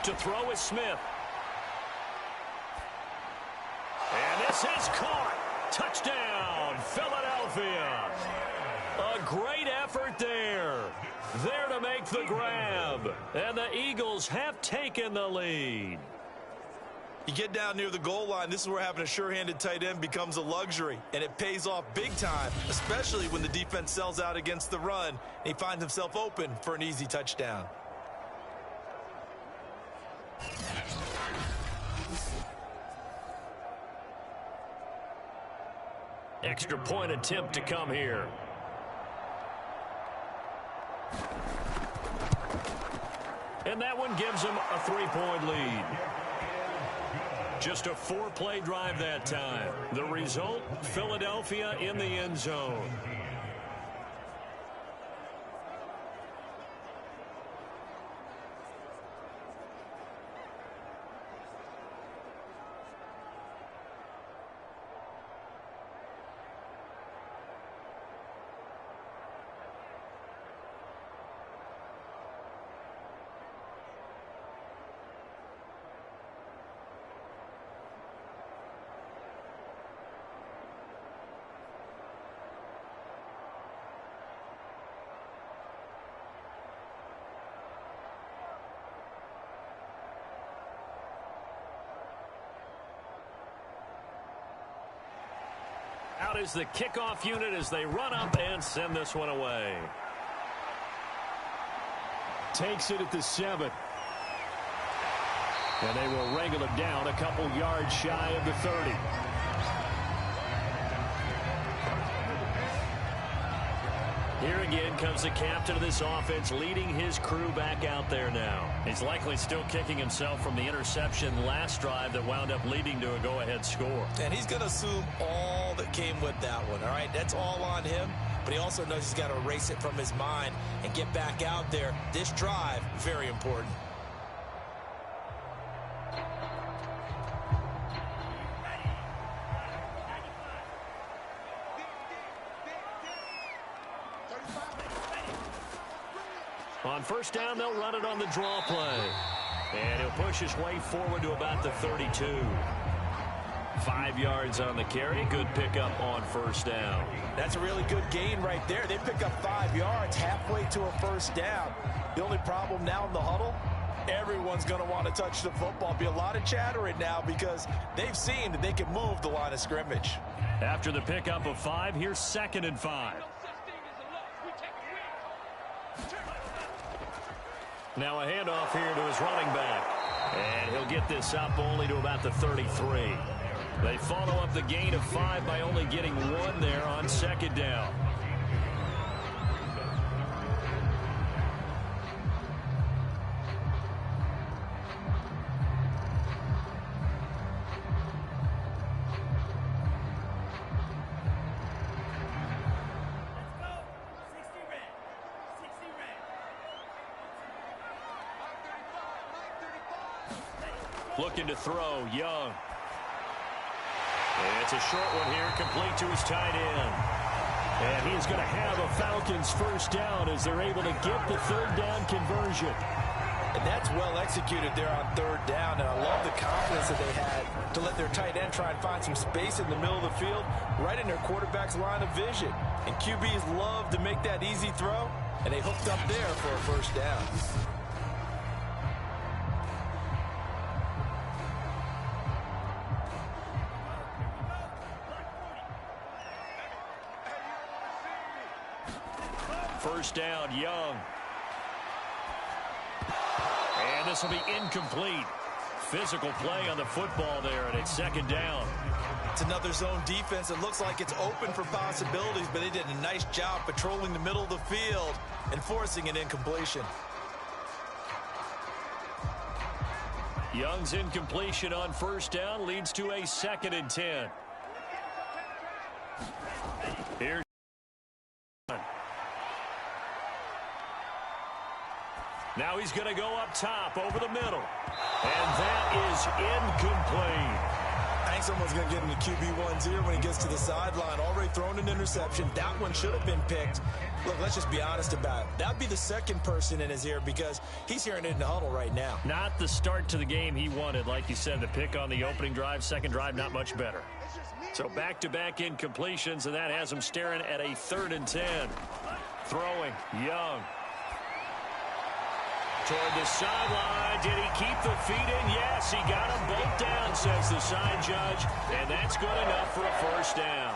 To throw is Smith. And this is caught. Touchdown, Philadelphia. A great effort there. There to make the grab. And the Eagles have taken the lead. You get down near the goal line, this is where having a sure-handed tight end becomes a luxury, and it pays off big time, especially when the defense sells out against the run, and he finds himself open for an easy touchdown. Extra point attempt to come here. And that one gives him a 3-point lead. Just a 4-play drive that time. The result, Philadelphia in the end zone. Out is the kickoff unit as they run up and send this one away. Takes it at the 7. And they will wrangle it down a couple yards shy of the 30. Here again comes the captain of this offense leading his crew back out there now. He's likely still kicking himself from the interception last drive that wound up leading to a go-ahead score. And he's going to assume all that came with that one, all right? That's all on him, but he also knows he's got to erase it from his mind and get back out there. This drive, very important. On first down, they'll run it on the draw play. And he'll push his way forward to about the 32. 5 yards on the carry. Good pickup on first down. That's a really good gain right there. They pick up 5 yards halfway to a first down. The only problem now in the huddle, Everyone's going to want to touch the football. Be a lot of chattering now because they've seen that they can move the line of scrimmage. After the pickup of 5, here's 2nd and 5. Now a handoff here to his running back. And he'll get this up only to about the 33. They follow up the gain of 5 by only getting 1 there on 2nd down. Looking to throw, Young. It's a short one here, complete to his tight end. And he's going to have a Falcons first down as they're able to get the 3rd down conversion. And that's well executed there on 3rd down, and I love the confidence that they had to let their tight end try and find some space in the middle of the field, right in their quarterback's line of vision. And QBs love to make that easy throw, and they hooked up there for a first down. First down, Young. And this will be incomplete. Physical play on the football there, and it's 2nd down. It's another zone defense. It looks like it's open for possibilities, but they did a nice job patrolling the middle of the field and forcing an incompletion. Young's incompletion on first down leads to a 2nd and 10. Here's now he's going to go up top over the middle. And that is incomplete. I think someone's going to get into QB1's ear when he gets to the sideline. Already thrown an interception. That one should have been picked. Look, let's just be honest about it. That would be the 2nd person in his ear because he's hearing it in the huddle right now. Not the start to the game he wanted. Like you said, the pick on the opening drive, 2nd drive, not much better. So back-to-back incompletions, and that has him staring at a 3rd and 10. Throwing, Young. Toward the sideline. Did he keep the feet in? Yes, he got them both down, says the side judge. And that's good enough for a first down.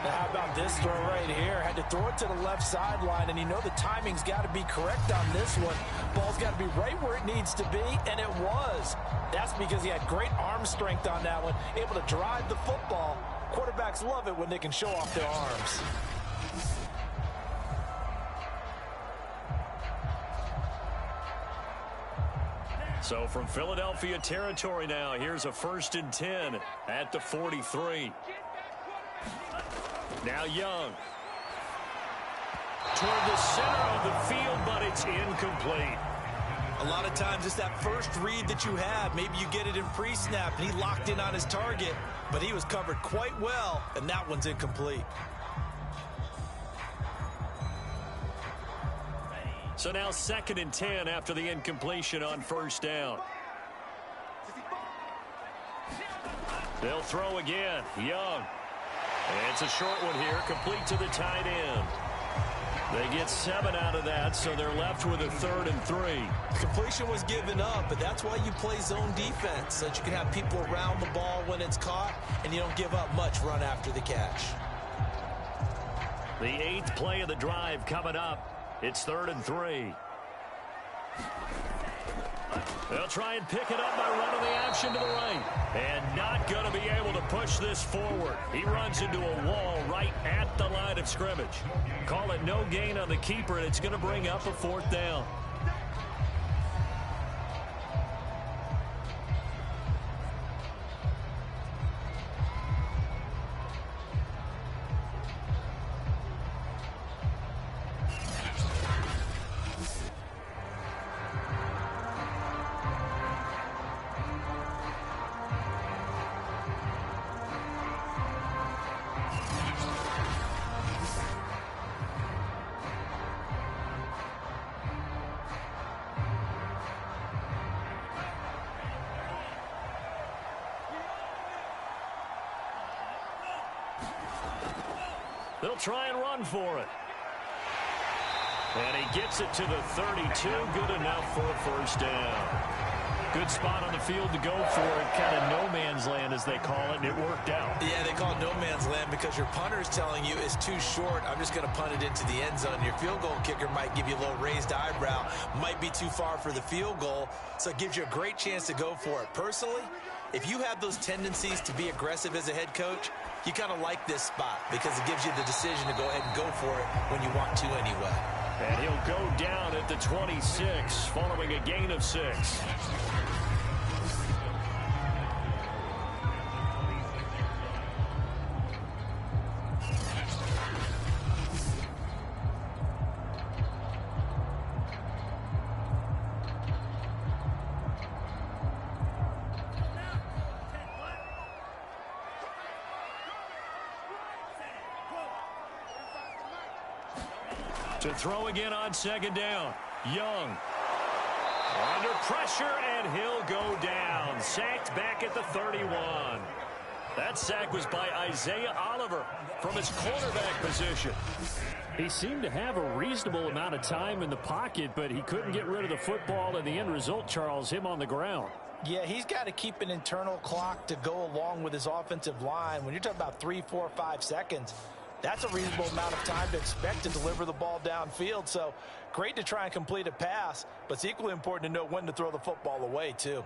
Now, how about this throw right here? Had to throw it to the left sideline, and you know the timing's got to be correct on this one. Ball's got to be right where it needs to be, and it was. That's because he had great arm strength on that one, able to drive the football. Quarterbacks love it when they can show off their arms. So from Philadelphia territory now, here's a 1st and 10 at the 43. Now Young. Toward the center of the field, but it's incomplete. A lot of times it's that first read that you have. Maybe you get it in pre-snap, and he locked in on his target, but he was covered quite well, and that one's incomplete. So now 2nd and 10 after the incompletion on first down. They'll throw again. Young. And it's a short one here, complete to the tight end. They get 7 out of that, so they're left with a 3rd and 3. The completion was given up, but that's why you play zone defense, so that you can have people around the ball when it's caught, and you don't give up much run after the catch. The 8th play of the drive coming up. It's 3rd and 3. They'll try and pick it up by running the option to the right. And not going to be able to push this forward. He runs into a wall right at the line of scrimmage. Call it no gain on the keeper, and it's going to bring up a 4th down. They'll try and run for it. And he gets it to the 32. Good enough for a first down. Good spot on the field to go for it. Kind of no man's land, as they call it, and it worked out. Yeah, they call it no man's land because your punter is telling you it's too short. I'm just going to punt it into the end zone. Your field goal kicker might give you a little raised eyebrow. Might be too far for the field goal, so it gives you a great chance to go for it. Personally, if you have those tendencies to be aggressive as a head coach, you kind of like this spot because it gives you the decision to go ahead and go for it when you want to anyway. And he'll go down at the 26 following a gain of 6. To throw again on second down. Young. Under pressure, and he'll go down. Sacked back at the 31. That sack was by Isaiah Oliver from his quarterback position. He seemed to have a reasonable amount of time in the pocket, but he couldn't get rid of the football, and the end result, Charles, him on the ground. Yeah, he's got to keep an internal clock to go along with his offensive line. When you're talking about 3, 4, 5 seconds, that's a reasonable amount of time to expect to deliver the ball downfield. So great to try and complete a pass, but it's equally important to know when to throw the football away, too.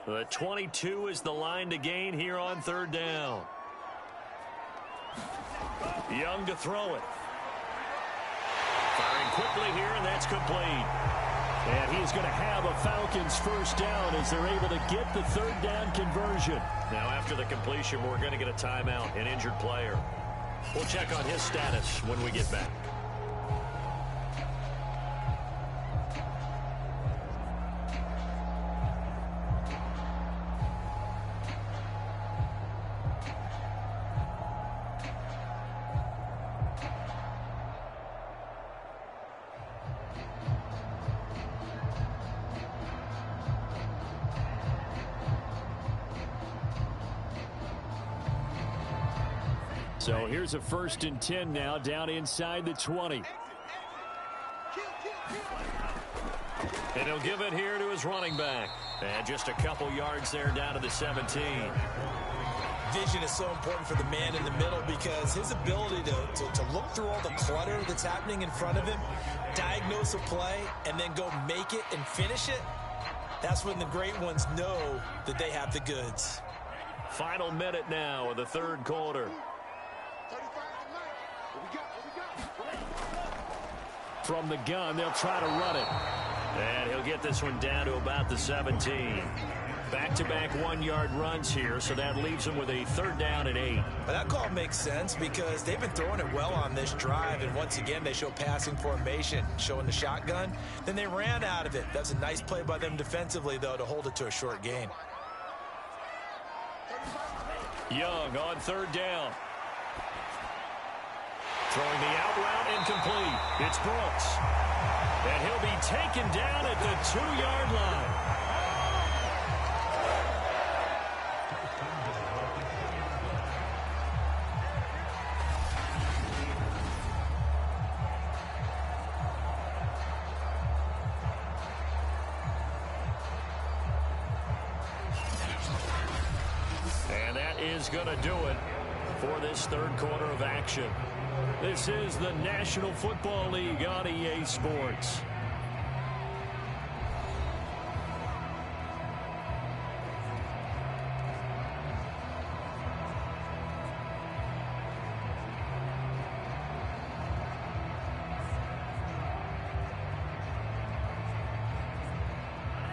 The 22 is the line to gain here on third down. Young to throw it. Firing quickly here, and that's complete. And he's going to have a Falcons first down as they're able to get the third down conversion. Now, after the completion, we're going to get a timeout, an injured player. We'll check on his status when we get back. So here's a 1st and 10 now, down inside the 20. And he'll give it here to his running back. And just a couple yards there down to the 17. Vision is so important for the man in the middle because his ability to look through all the clutter that's happening in front of him, diagnose a play, and then go make it and finish it, that's when the great ones know that they have the goods. Final minute now of the third quarter. From the gun, they'll try to run it. And he'll get this one down to about the 17. Back-to-back 1-yard runs here, so that leaves him with a third down and 8. Well, that call makes sense because they've been throwing it well on this drive, and once again, they show passing formation, showing the shotgun. Then they ran out of it. That's a nice play by them defensively, though, to hold it to a short gain. Young on third down. Throwing the out route incomplete. It's Brooks. And he'll be taken down at the 2-yard line. And that is going to do it for this third quarter of action. This is the National Football League on EA Sports.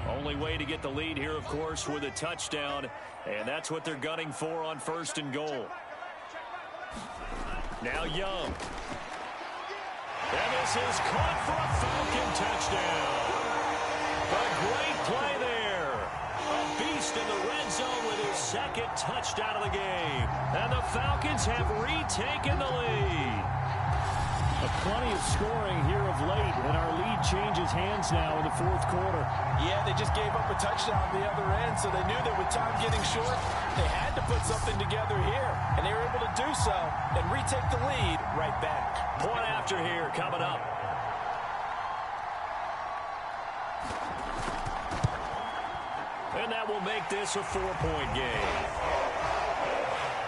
Only way to get the lead here, of course, with a touchdown, and that's what they're gunning for on 1st and goal. Now Young. And this is caught for a Falcon touchdown. A great play there. A beast in the red zone with his 2nd touchdown of the game. And the Falcons have retaken the lead. Plenty of scoring here of late, and our lead changes hands now in the 4th quarter. Yeah, they just gave up a touchdown on the other end, so they knew that with time getting short, they had to put something together here, and they were able to do so and retake the lead right back. Point after here coming up. And that will make this a 4-point game.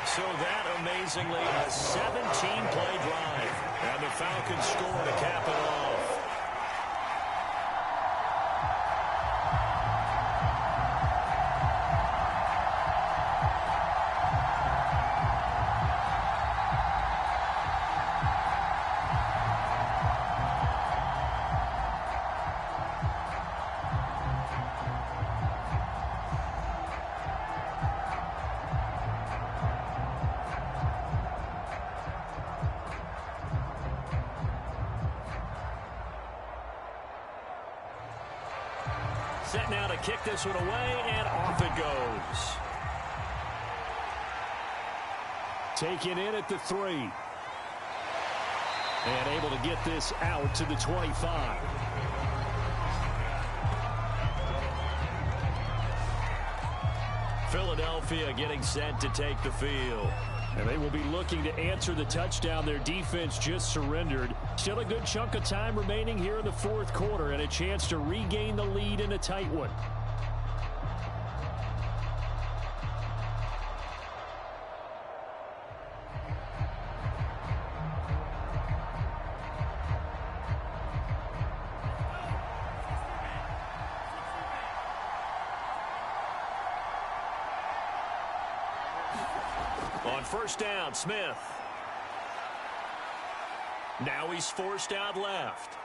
So that, amazingly, a 17-play drive. And the Falcons score to cap it off. Set now to kick this one away, and off it goes. Taken in at the 3. And able to get this out to the 25. Philadelphia getting set to take the field. And they will be looking to answer the touchdown their defense just surrendered. Still a good chunk of time remaining here in the fourth quarter and a chance to regain the lead in a tight one. On first down, Smith. Now he's forced out left.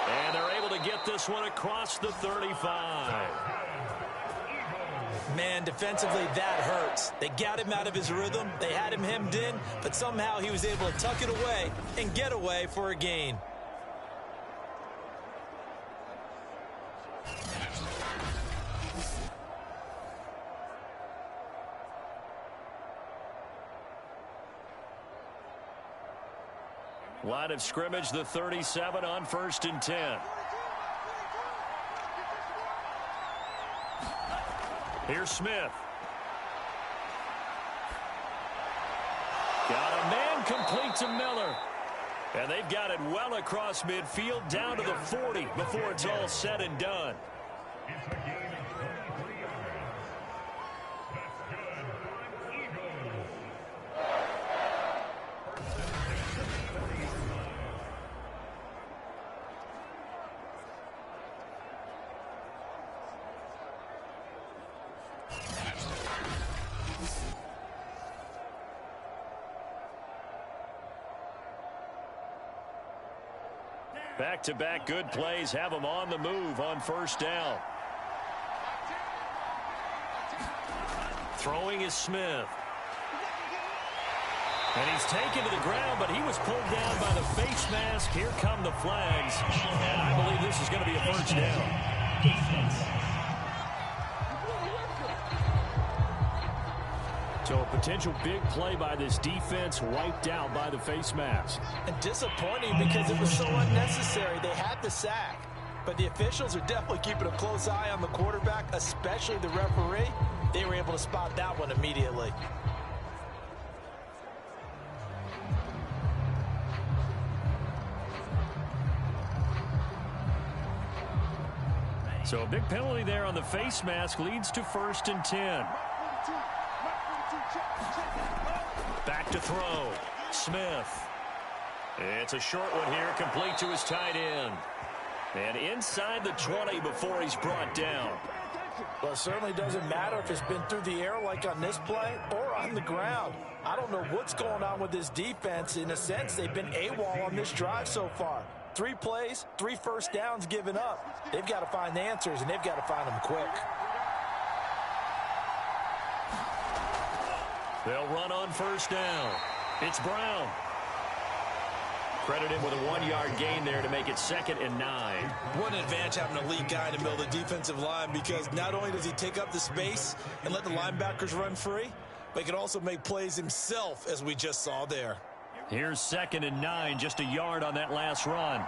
And they're able to get this one across the 35. Man, defensively, that hurts. They got him out of his rhythm. They had him hemmed in, but somehow he was able to tuck it away and get away for a gain. Line of scrimmage, the 37 on 1st and 10. Here's Smith. Got a man complete to Miller. And they've got it well across midfield down to the 40 before it's all said and done. Back-to-back good plays have them on the move on first down. Throwing is Smith. And he's taken to the ground, but he was pulled down by the face mask. Here come the flags. And I believe this is going to be a first down. So a potential big play by this defense wiped out by the face mask. And disappointing because it was so unnecessary. They had the sack. But the officials are definitely keeping a close eye on the quarterback, especially the referee. They were able to spot that one immediately. So a big penalty there on the face mask leads to 1st and 10. Back to throw. Smith. It's a short one here, complete to his tight end. And inside the 20 before he's brought down. Well, it certainly doesn't matter if it's been through the air like on this play or on the ground. I don't know what's going on with this defense. In a sense, they've been AWOL on this drive so far. 3 plays, 3 first downs given up. They've got to find the answers, and they've got to find them quick. They'll run on first down. It's Brown. Credit him with a 1-yard gain there to make it 2nd and 9. What an advantage having a lead guy in the middle of the defensive line, because not only does he take up the space and let the linebackers run free, but he can also make plays himself, as we just saw there. Here's 2nd and 9, just a yard on that last run.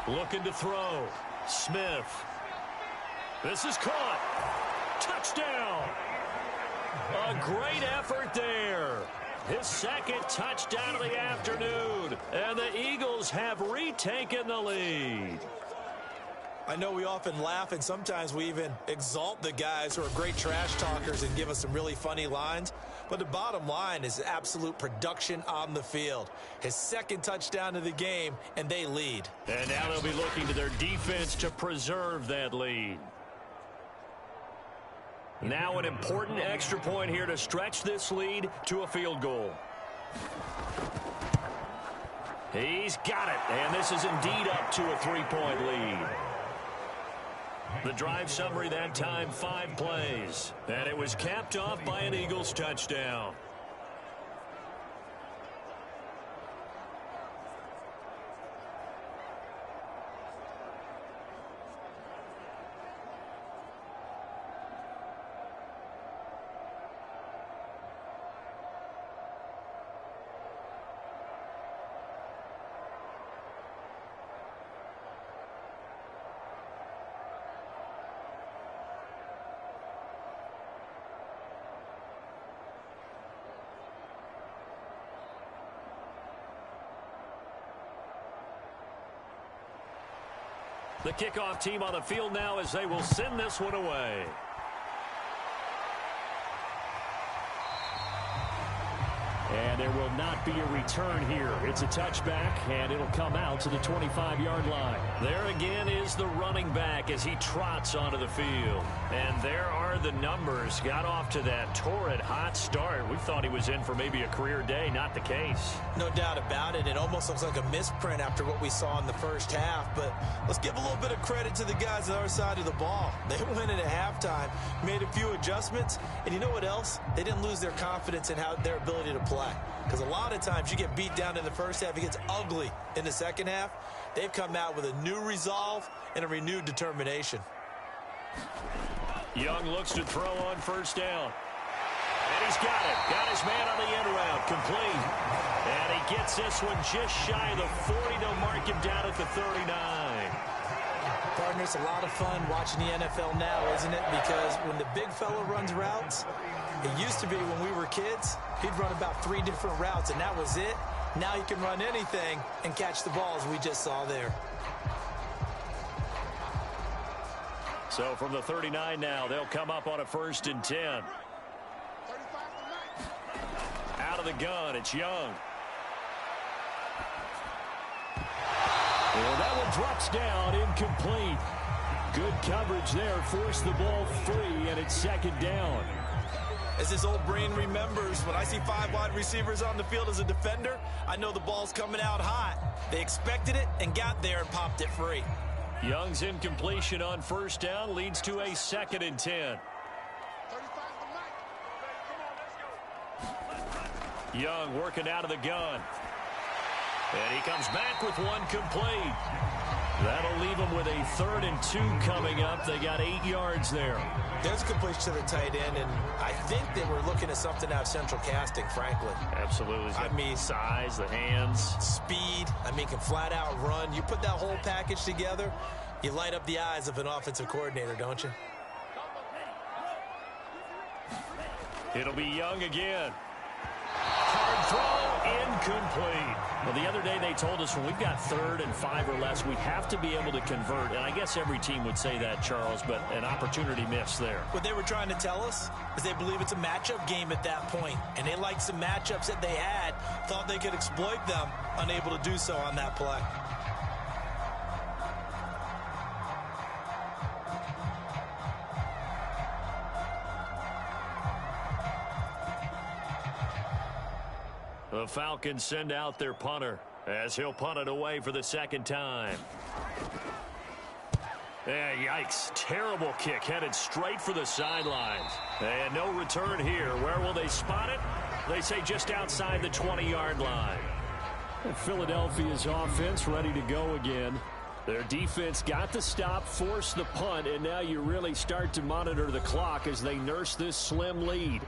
Looking to throw. Smith. This is caught. Touchdown. A great effort there. His second touchdown of the afternoon. And the Eagles have retaken the lead. I know we often laugh and sometimes we even exalt the guys who are great trash talkers and give us some really funny lines. But the bottom line is absolute production on the field. His second touchdown of the game, and they lead. And now they'll be looking to their defense to preserve that lead. Now an important extra point here to stretch this lead to a field goal. He's got it, and this is indeed up to a 3-point lead. The drive summary that time, 5 plays. And it was capped off by an Eagles touchdown. The kickoff team on the field now as they will send this one away. And there will not be a return here. It's a touchback, and it'll come out to the 25-yard line. There again is the running back as he trots onto the field. And there are the numbers. Got off to that torrid hot start. We thought he was in for maybe a career day. Not the case. No doubt about it. It almost looks like a misprint after what we saw in the first half. But let's give a little bit of credit to the guys on the other side of the ball. They went in at halftime, made a few adjustments, and you know what else? They didn't lose their confidence in their ability to play. Because a lot of times you get beat down in the first half, it gets ugly in the second half. They've come out with a new resolve and a renewed determination. Young looks to throw on first down. And he's got it. Got his man on the end route. Complete. And he gets this one just shy of the 40 to mark him down at the 39. Partner, it's a lot of fun watching the NFL now, isn't it? Because when the big fella runs routes, it used to be when we were kids, he'd run about 3 different routes, and that was it. Now he can run anything and catch the balls we just saw there. So from the 39 now, they'll come up on a 1st and 10. Out of the gun, it's Young. Well, that one drops down, incomplete. Good coverage there, forced the ball free, and it's 2nd down. As his old brain remembers, when I see 5 wide receivers on the field as a defender, I know the ball's coming out hot. They expected it and got there and popped it free. Young's incompletion on 1st down leads to a 2nd and 10. Young working out of the gun. And he comes back with one complete. That'll leave him with a 3rd and 2 coming up. They got 8 yards there. There's a completion to the tight end, and I think they were looking at something out of central casting, frankly. Absolutely. I mean, size, the hands. Speed. I mean, can flat out run. You put that whole package together, you light up the eyes of an offensive coordinator, don't you? It'll be Young again. Hard throw, incomplete. Well, the other day they told us when we've got 3rd and 5 or less, we have to be able to convert. And I guess every team would say that, Charles, but an opportunity missed there. What they were trying to tell us is they believe it's a matchup game at that point. And they liked some matchups that they had, thought they could exploit them, unable to do so on that play. The Falcons send out their punter as he'll punt it away for the 2nd time. Yikes. Terrible kick headed straight for the sidelines. And no return here. Where will they spot it? They say just outside the 20-yard line. And Philadelphia's offense ready to go again. Their defense got the stop, forced the punt, and now you really start to monitor the clock as they nurse this slim lead.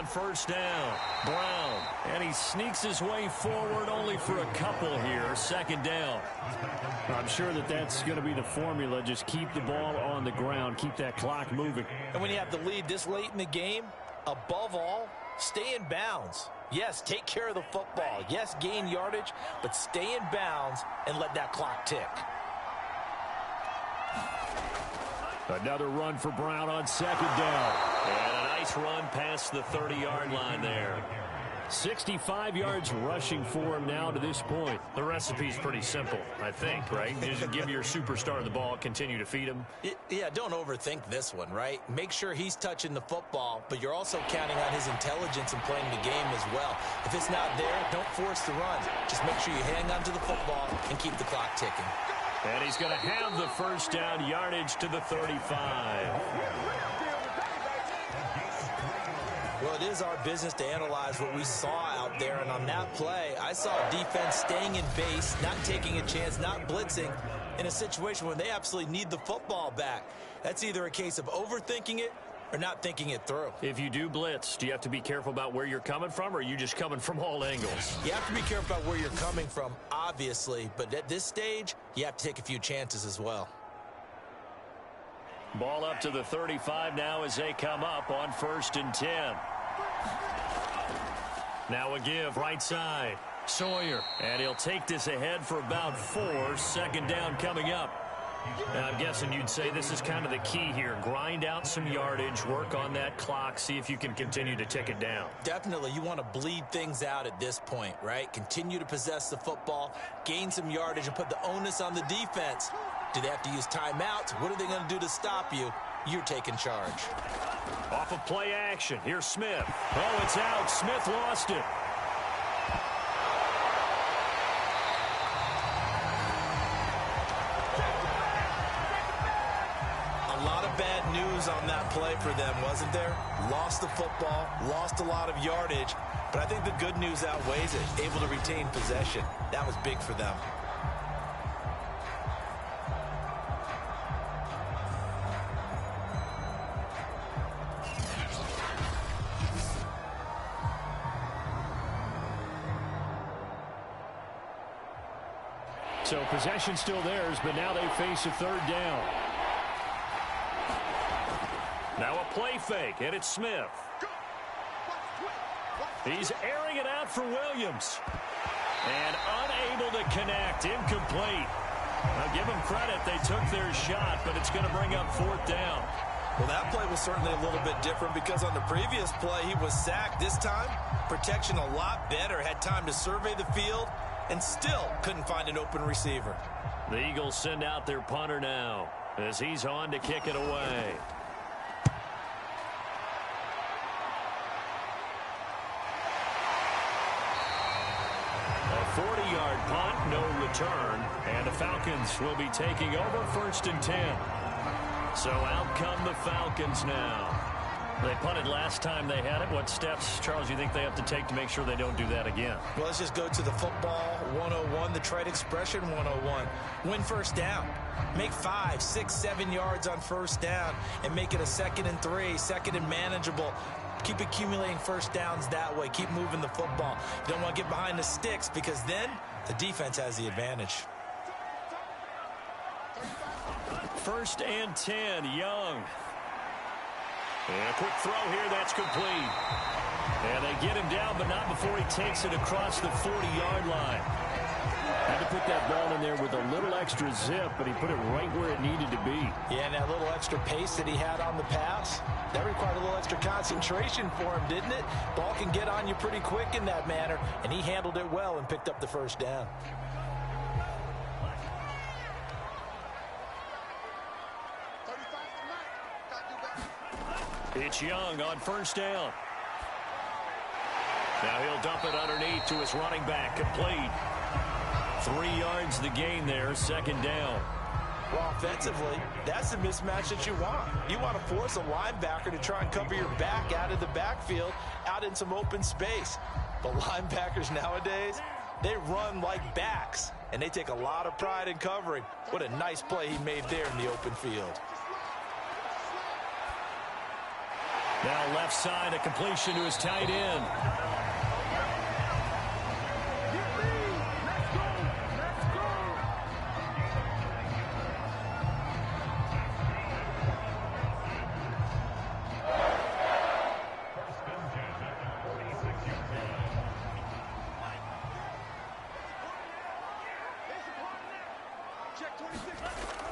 on first down. Brown, and he sneaks his way forward only for a couple here. Second down. I'm sure that that's going to be the formula. Just keep the ball on the ground. Keep that clock moving. And when you have the lead this late in the game, above all, stay in bounds. Yes, take care of the football. Yes, gain yardage, but stay in bounds and let that clock tick. Another run for Brown on second down. And a nice run past the 30-yard line there. 65 yards rushing for him now to this point. The recipe's pretty simple, I think, right? Just give your superstar the ball, continue to feed him. Yeah, don't overthink this one, right? Make sure he's touching the football, but you're also counting on his intelligence in playing the game as well. If it's not there, don't force the run. Just make sure you hang on to the football and keep the clock ticking. And he's going to have the first down, yardage to the 35. Well, it is our business to analyze what we saw out there, and on that play, I saw a defense staying in base, not taking a chance, not blitzing, in a situation where they absolutely need the football back. That's either a case of overthinking it or not thinking it through. If you do blitz, do you have to be careful about where you're coming from, or are you just coming from all angles? You have to be careful about where you're coming from, obviously, but at this stage, you have to take a few chances as well. Ball up to the 35 now as they come up on 1st and 10. Now a give right side. Sawyer. And he'll take this ahead for about 4. Second down coming up. Now I'm guessing you'd say this is kind of the key here. Grind out some yardage, work on that clock, see if you can continue to tick it down. Definitely, you want to bleed things out at this point, right? Continue to possess the football, gain some yardage, and put the onus on the defense. Do they have to use timeouts? What are they going to do to stop you? You're taking charge. Off of play action. Here's Smith. Oh, it's out. Smith lost it. A lot of bad news on that play for them, wasn't there? Lost the football, lost a lot of yardage, but I think the good news outweighs it. Able to retain possession. That was big for them. So possession still theirs, but now they face a third down. Now a play fake, and it's Smith. He's airing it out for Williams. And unable to connect, incomplete. Now give them credit, they took their shot, but it's going to bring up 4th down. Well, that play was certainly a little bit different because on the previous play, he was sacked. This time, protection a lot better, had time to survey the field, and still couldn't find an open receiver. The Eagles send out their punter now as he's on to kick it away. A 40-yard punt, no return, and the Falcons will be taking over 1st and 10. So out come the Falcons now. They punted last time they had it. What steps, Charles, you think they have to take to make sure they don't do that again? Well, let's just go to the football 101, the trade expression 101. Win first down. Make 5, 6, 7 yards on first down and make it a 2nd and 3, 2nd and manageable. Keep accumulating first downs that way. Keep moving the football. You don't want to get behind the sticks because then the defense has the advantage. 1st and 10, Young. And a quick throw here, that's complete. And they get him down, but not before he takes it across the 40-yard line. Had to put that ball in there with a little extra zip, but he put it right where it needed to be. Yeah, and that little extra pace that he had on the pass, that required a little extra concentration for him, didn't it? Ball can get on you pretty quick in that manner, and he handled it well and picked up the first down. It's Young on first down. Now he'll dump it underneath to his running back. Complete. 3 yards the gain there, 2nd down. Well, offensively, that's the mismatch that you want. You want to force a linebacker to try and cover your back out of the backfield, out in some open space. But linebackers nowadays, they run like backs, and they take a lot of pride in covering. What a nice play he made there in the open field. Now left side, a completion to his tight end.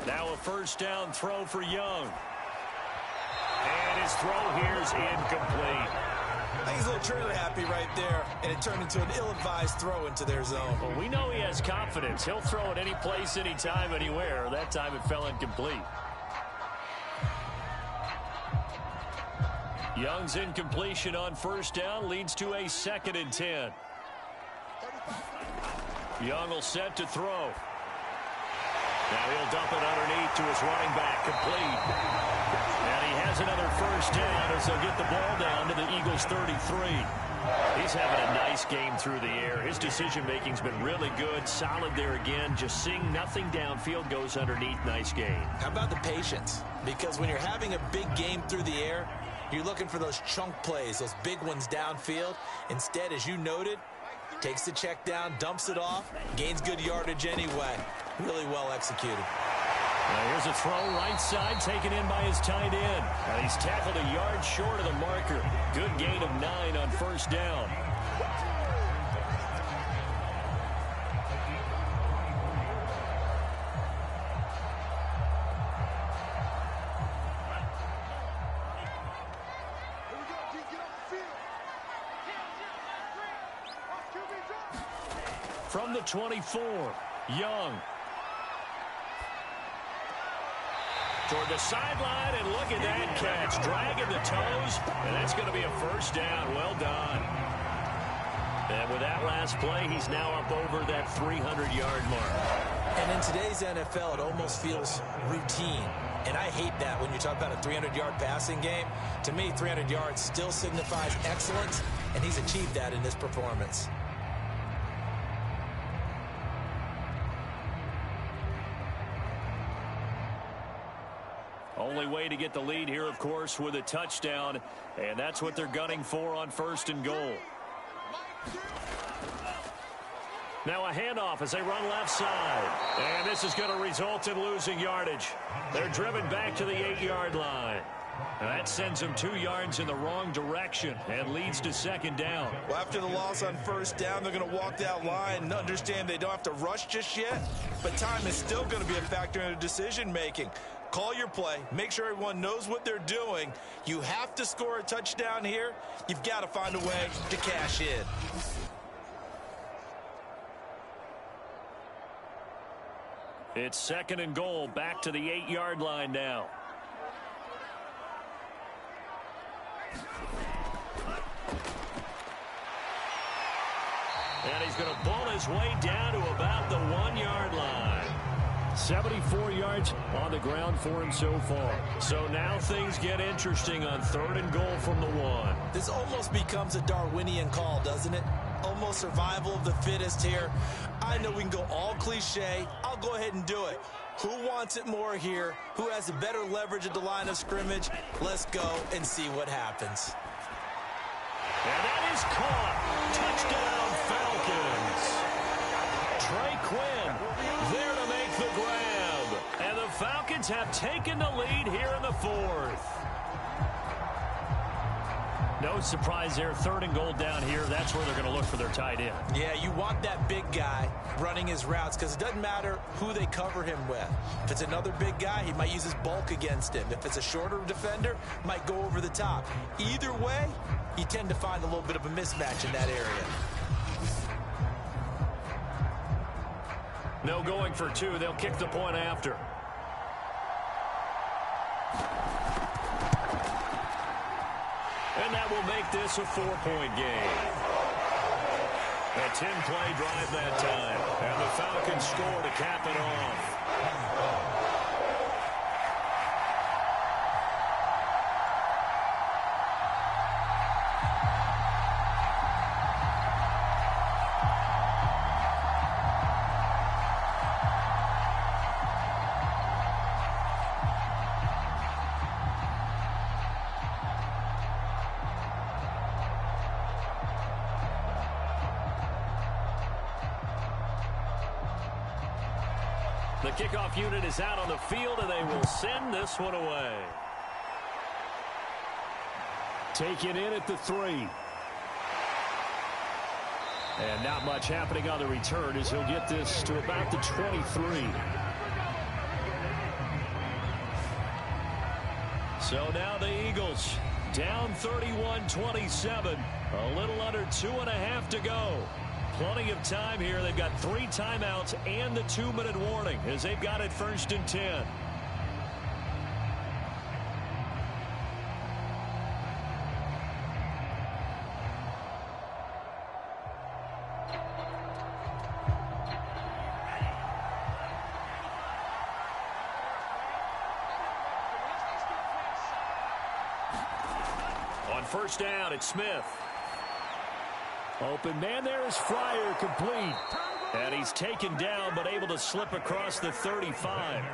Now a first down throw for Young. And his throw here is incomplete. I think he's a little trigger happy right there, and it turned into an ill-advised throw into their zone. Well, we know he has confidence. He'll throw it any place, anytime, anywhere. That time it fell incomplete. Young's incompletion on first down leads to a 2nd and 10. Young will set to throw. Now he'll dump it underneath to his running back, complete. And he has another first down as they'll get the ball down to the Eagles' 33. He's having a nice game through the air. His decision-making's been really good. Solid there again. Just seeing nothing downfield goes underneath. Nice game. How about the patience? Because when you're having a big game through the air, you're looking for those chunk plays, those big ones downfield. Instead, as you noted, takes the check down, dumps it off, gains good yardage anyway. Really well executed. Now here's a throw right side taken in by his tight end. And he's tackled a yard short of the marker. Good gain of 9 on first down. From the 24, Young. Toward the sideline, and look at that catch. Dragging the toes, and that's going to be a first down. Well done. And with that last play, he's now up over that 300-yard mark. And in today's NFL, it almost feels routine. And I hate that when you talk about a 300-yard passing game. To me, 300 yards still signifies excellence, and he's achieved that in this performance. Only way to get the lead here, of course, with a touchdown, and that's what they're gunning for on 1st and goal. Now a handoff as they run left side, and this is going to result in losing yardage. They're driven back to the 8-yard line. And that sends them 2 yards in the wrong direction and leads to 2nd down. Well, after the loss on first down, they're going to walk that line and understand they don't have to rush just yet, but time is still going to be a factor in their decision-making. Call your play. Make sure everyone knows what they're doing. You have to score a touchdown here. You've got to find a way to cash in. It's 2nd and goal, back to the 8-yard line now. And he's going to ball his way down to about the 1-yard line. 74 yards on the ground for him so far. So now things get interesting on 3rd and goal from the 1. This almost becomes a Darwinian call, doesn't it? Almost survival of the fittest here. I know we can go all cliche. I'll go ahead and do it. Who wants it more here? Who has a better leverage at the line of scrimmage? Let's go and see what happens. And that is caught. Touchdown, Falcons. Trey Quinn there to make the grab. And the Falcons have taken the lead here in the 4th. No surprise there. 3rd and goal down here. That's where they're going to look for their tight end. Yeah, you want that big guy running his routes because it doesn't matter who they cover him with. If it's another big guy, he might use his bulk against him. If it's a shorter defender, might go over the top. Either way, you tend to find a little bit of a mismatch in that area. No going for 2. They'll kick the point after. And that will make this a 4-point game. A 10-play drive that time. And the Falcons score to cap it off. The kickoff unit is out on the field, and they will send this one away. Taken in at the 3. And not much happening on the return as he'll get this to about the 23. So now the Eagles down 31-27. A little under 2.5 to go. Plenty of time here. They've got 3 timeouts and the 2-minute warning as they've got it 1st and 10. On 1st down, it's Smith. Open man there is Fryer, complete. And he's taken down but able to slip across the 35.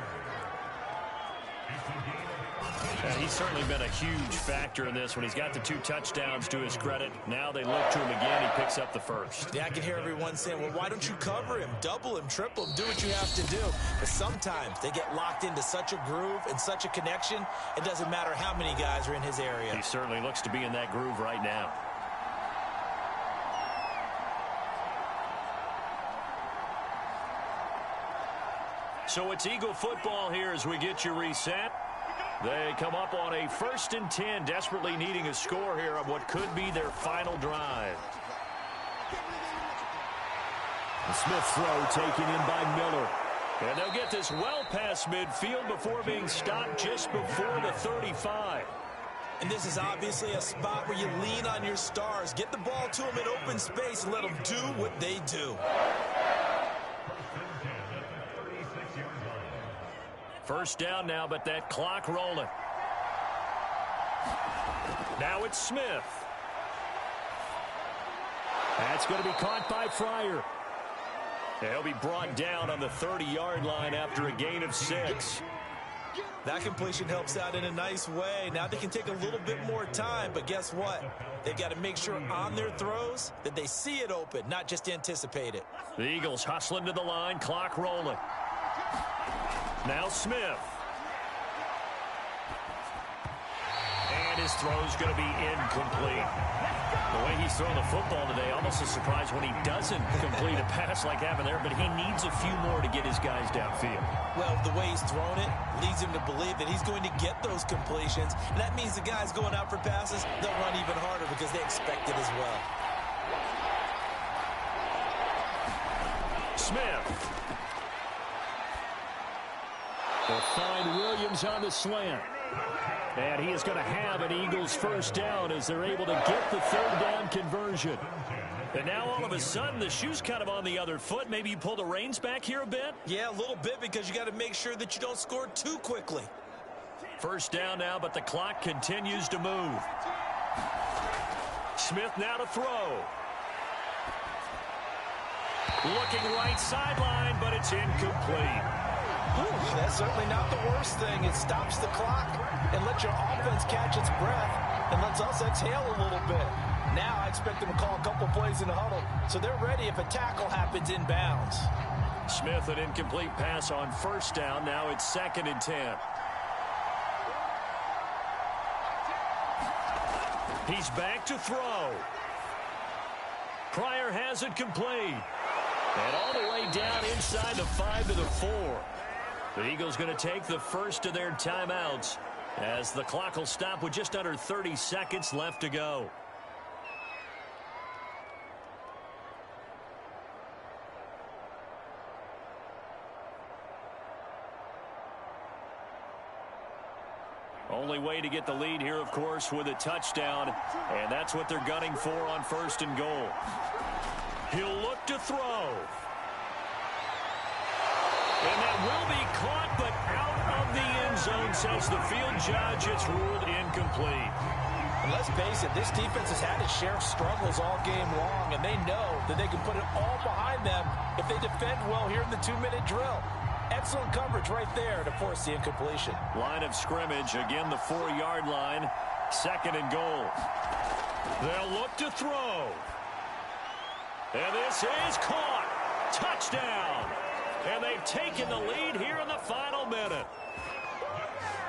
And he's certainly been a huge factor in this when he's got the 2 touchdowns to his credit. Now they look to him again. He picks up the 1st. Yeah, I can hear everyone saying, well, why don't you cover him, double him, triple him, do what you have to do. But sometimes they get locked into such a groove and such a connection, it doesn't matter how many guys are in his area. He certainly looks to be in that groove right now. So it's Eagle football here as we get you reset. They come up on a 1st and 10, desperately needing a score here on what could be their final drive. The Smith throw taken in by Miller. And they'll get this well past midfield before being stopped just before the 35. And this is obviously a spot where you lean on your stars. Get the ball to them in open space and let them do what they do. 1st down now, but that clock rolling. Now it's Smith. That's going to be caught by Fryer. He'll be brought down on the 30-yard line after a gain of 6. That completion helps out in a nice way. Now they can take a little bit more time, but guess what? They've got to make sure on their throws that they see it open, not just anticipate it. The Eagles hustling to the line, clock rolling. Now Smith. And his throw's going to be incomplete. The way he's throwing the football today, almost a surprise when he doesn't complete a pass like happened there, but he needs a few more to get his guys downfield. Well, the way he's thrown it leads him to believe that he's going to get those completions, and that means the guys going out for passes, they'll run even harder because they expect it as well. Smith. They'll find Williams on the slant. And he is going to have an Eagles 1st down as they're able to get the 3rd down conversion. And now all of a sudden the shoe's kind of on the other foot. Maybe you pull the reins back here a bit? Yeah, a little bit because you got to make sure that you don't score too quickly. 1st down now, but the clock continues to move. Smith now to throw. Looking right sideline, but it's incomplete. That's certainly not the worst thing. It stops the clock and lets your offense catch its breath and lets us exhale a little bit. Now I expect them to call a couple plays in the huddle so they're ready if a tackle happens inbounds. Smith, an incomplete pass on 1st down. Now it's 2nd and 10. He's back to throw. Pryor has it complete. And all the way down inside the 5 to the 4. The Eagles going to take the 1st of their timeouts as the clock will stop with just under 30 seconds left to go. Only way to get the lead here, of course, with a touchdown, and that's what they're gunning for on 1st and goal. He'll look to throw. And that will be caught, but out of the end zone, says the field judge. It's ruled incomplete. And let's face it, this defense has had its share of struggles all game long, and they know that they can put it all behind them if they defend well here in the 2-minute drill. Excellent coverage right there to force the incompletion. Line of scrimmage, again the 4-yard line. 2nd and goal. They'll look to throw. And this is caught. Touchdown. And they've taken the lead here in the final minute.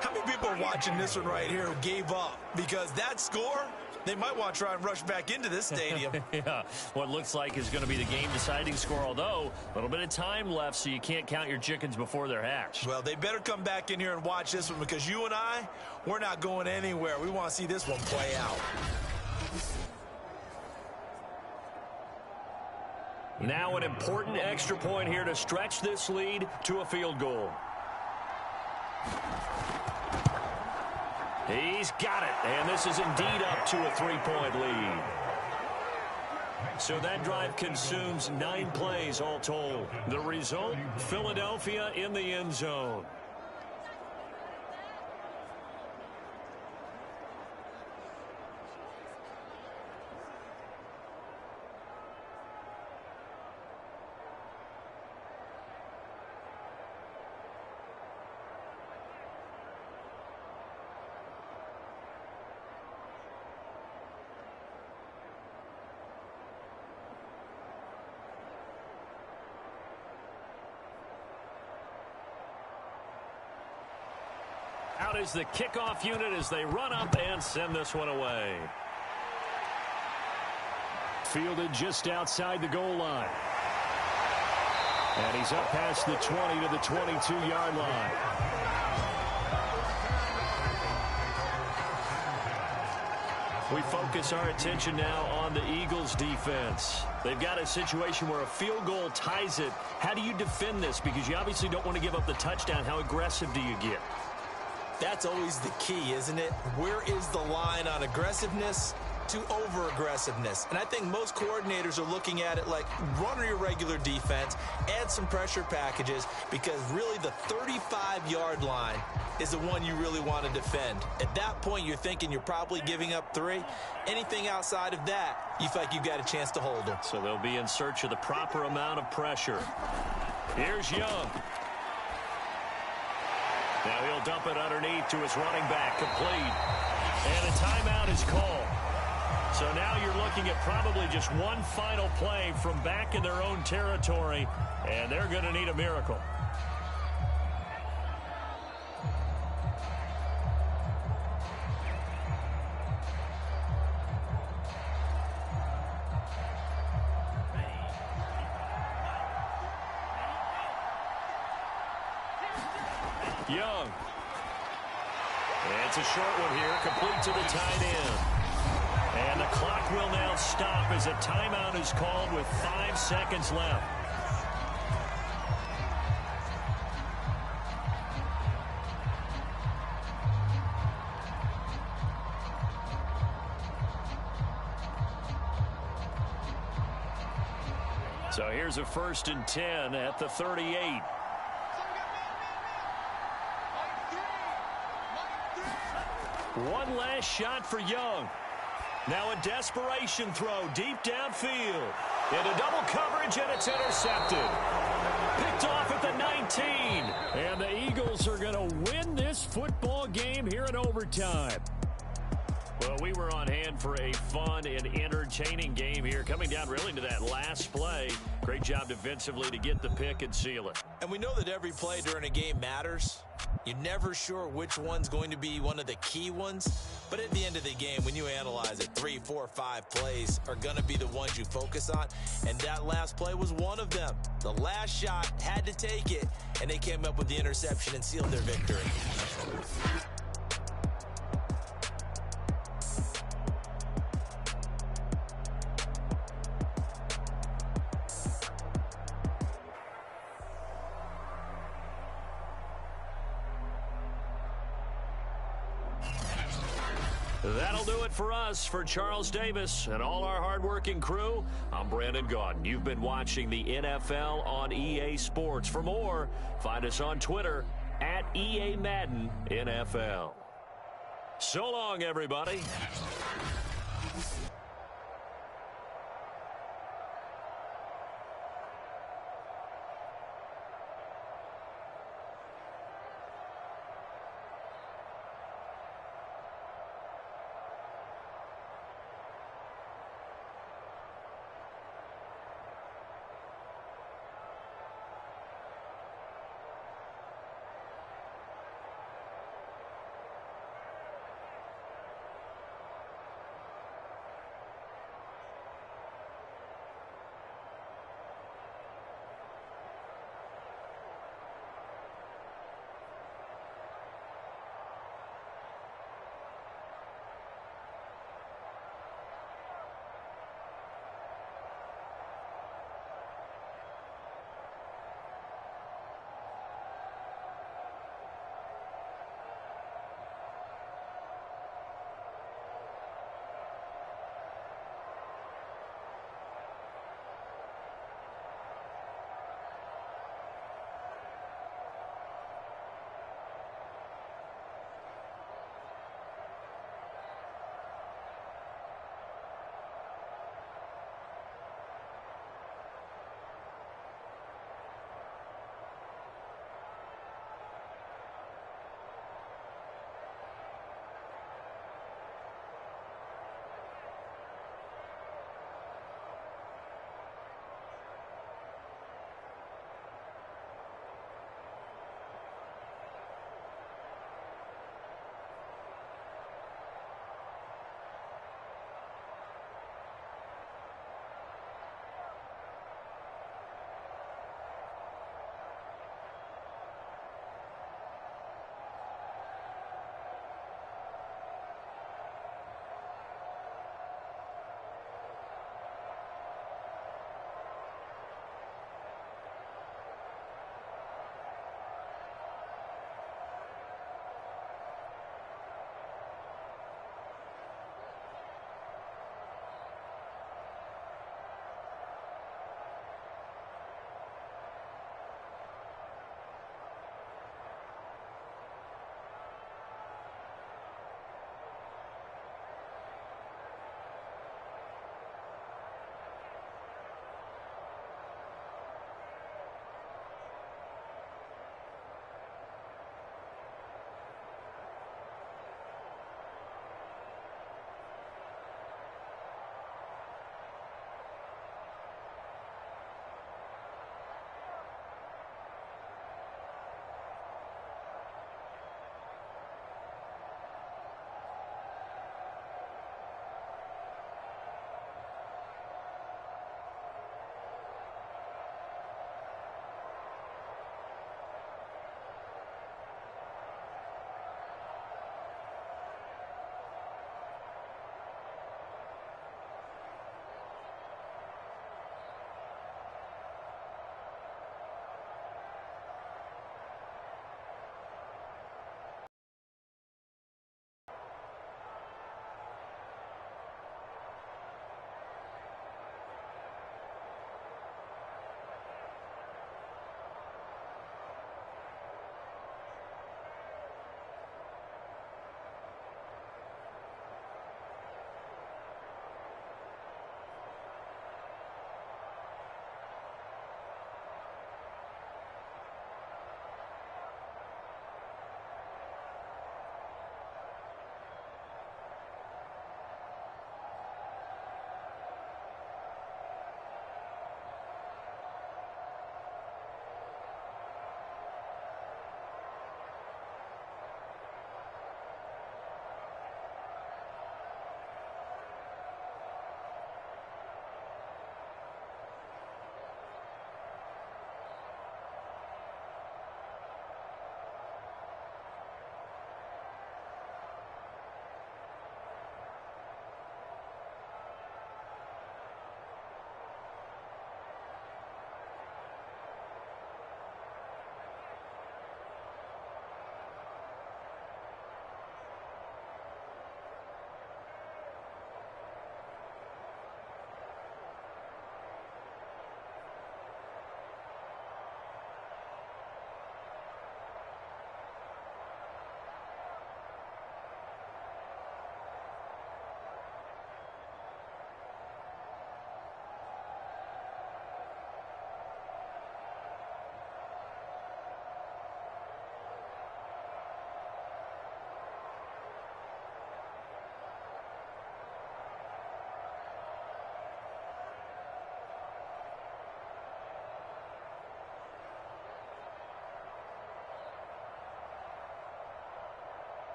How many people are watching this one right here who gave up? Because that score, they might want to try and rush back into this stadium. Yeah, what looks like is going to be the game-deciding score, although a little bit of time left, so you can't count your chickens before they're hatched. Well, they better come back in here and watch this one, because you and I, we're not going anywhere. We want to see this one play out. Now an important extra point here to stretch this lead to a field goal. He's got it, and this is indeed up to a 3-point lead. So that drive consumes 9 plays all told. The result, Philadelphia in the end zone. Out is the kickoff unit as they run up and send this one away. Fielded just outside the goal line. And he's up past the 20 to the 22-yard line. We focus our attention now on the Eagles' defense. They've got a situation where a field goal ties it. How do you defend this? Because you obviously don't want to give up the touchdown. How aggressive do you get? That's always the key, isn't it? Where is the line on aggressiveness to over-aggressiveness? And I think most coordinators are looking at it like, run your regular defense, add some pressure packages, because really the 35-yard line is the one you really want to defend. At that point, you're thinking you're probably giving up 3. Anything outside of that, you feel like you've got a chance to hold them. So they'll be in search of the proper amount of pressure. Here's Young. Now he'll dump it underneath to his running back, complete. And a timeout is called. So now you're looking at probably just one final play from back in their own territory, and they're going to need a miracle. Young. It's a short one here, complete to the tight end. And the clock will now stop as a timeout is called with 5 seconds left. So here's a 1st and 10 at the 38. One last shot for Young. Now a desperation throw deep downfield. Into double coverage, and it's intercepted. Picked off at the 19. And the Eagles are going to win this football game here in overtime. Well, we were on hand for a fun and entertaining game here, coming down really to that last play. Great job defensively to get the pick and seal it. And we know that every play during a game matters. You're never sure which one's going to be one of the key ones. But at the end of the game, when you analyze it, 3, 4, 5 plays are going to be the ones you focus on. And that last play was one of them. The last shot had to take it, and they came up with the interception and sealed their victory. That'll do it for us. For Charles Davis and all our hardworking crew, I'm Brandon Gaudin. You've been watching the NFL on EA Sports. For more, find us on Twitter @EA Madden NFL. So long, everybody.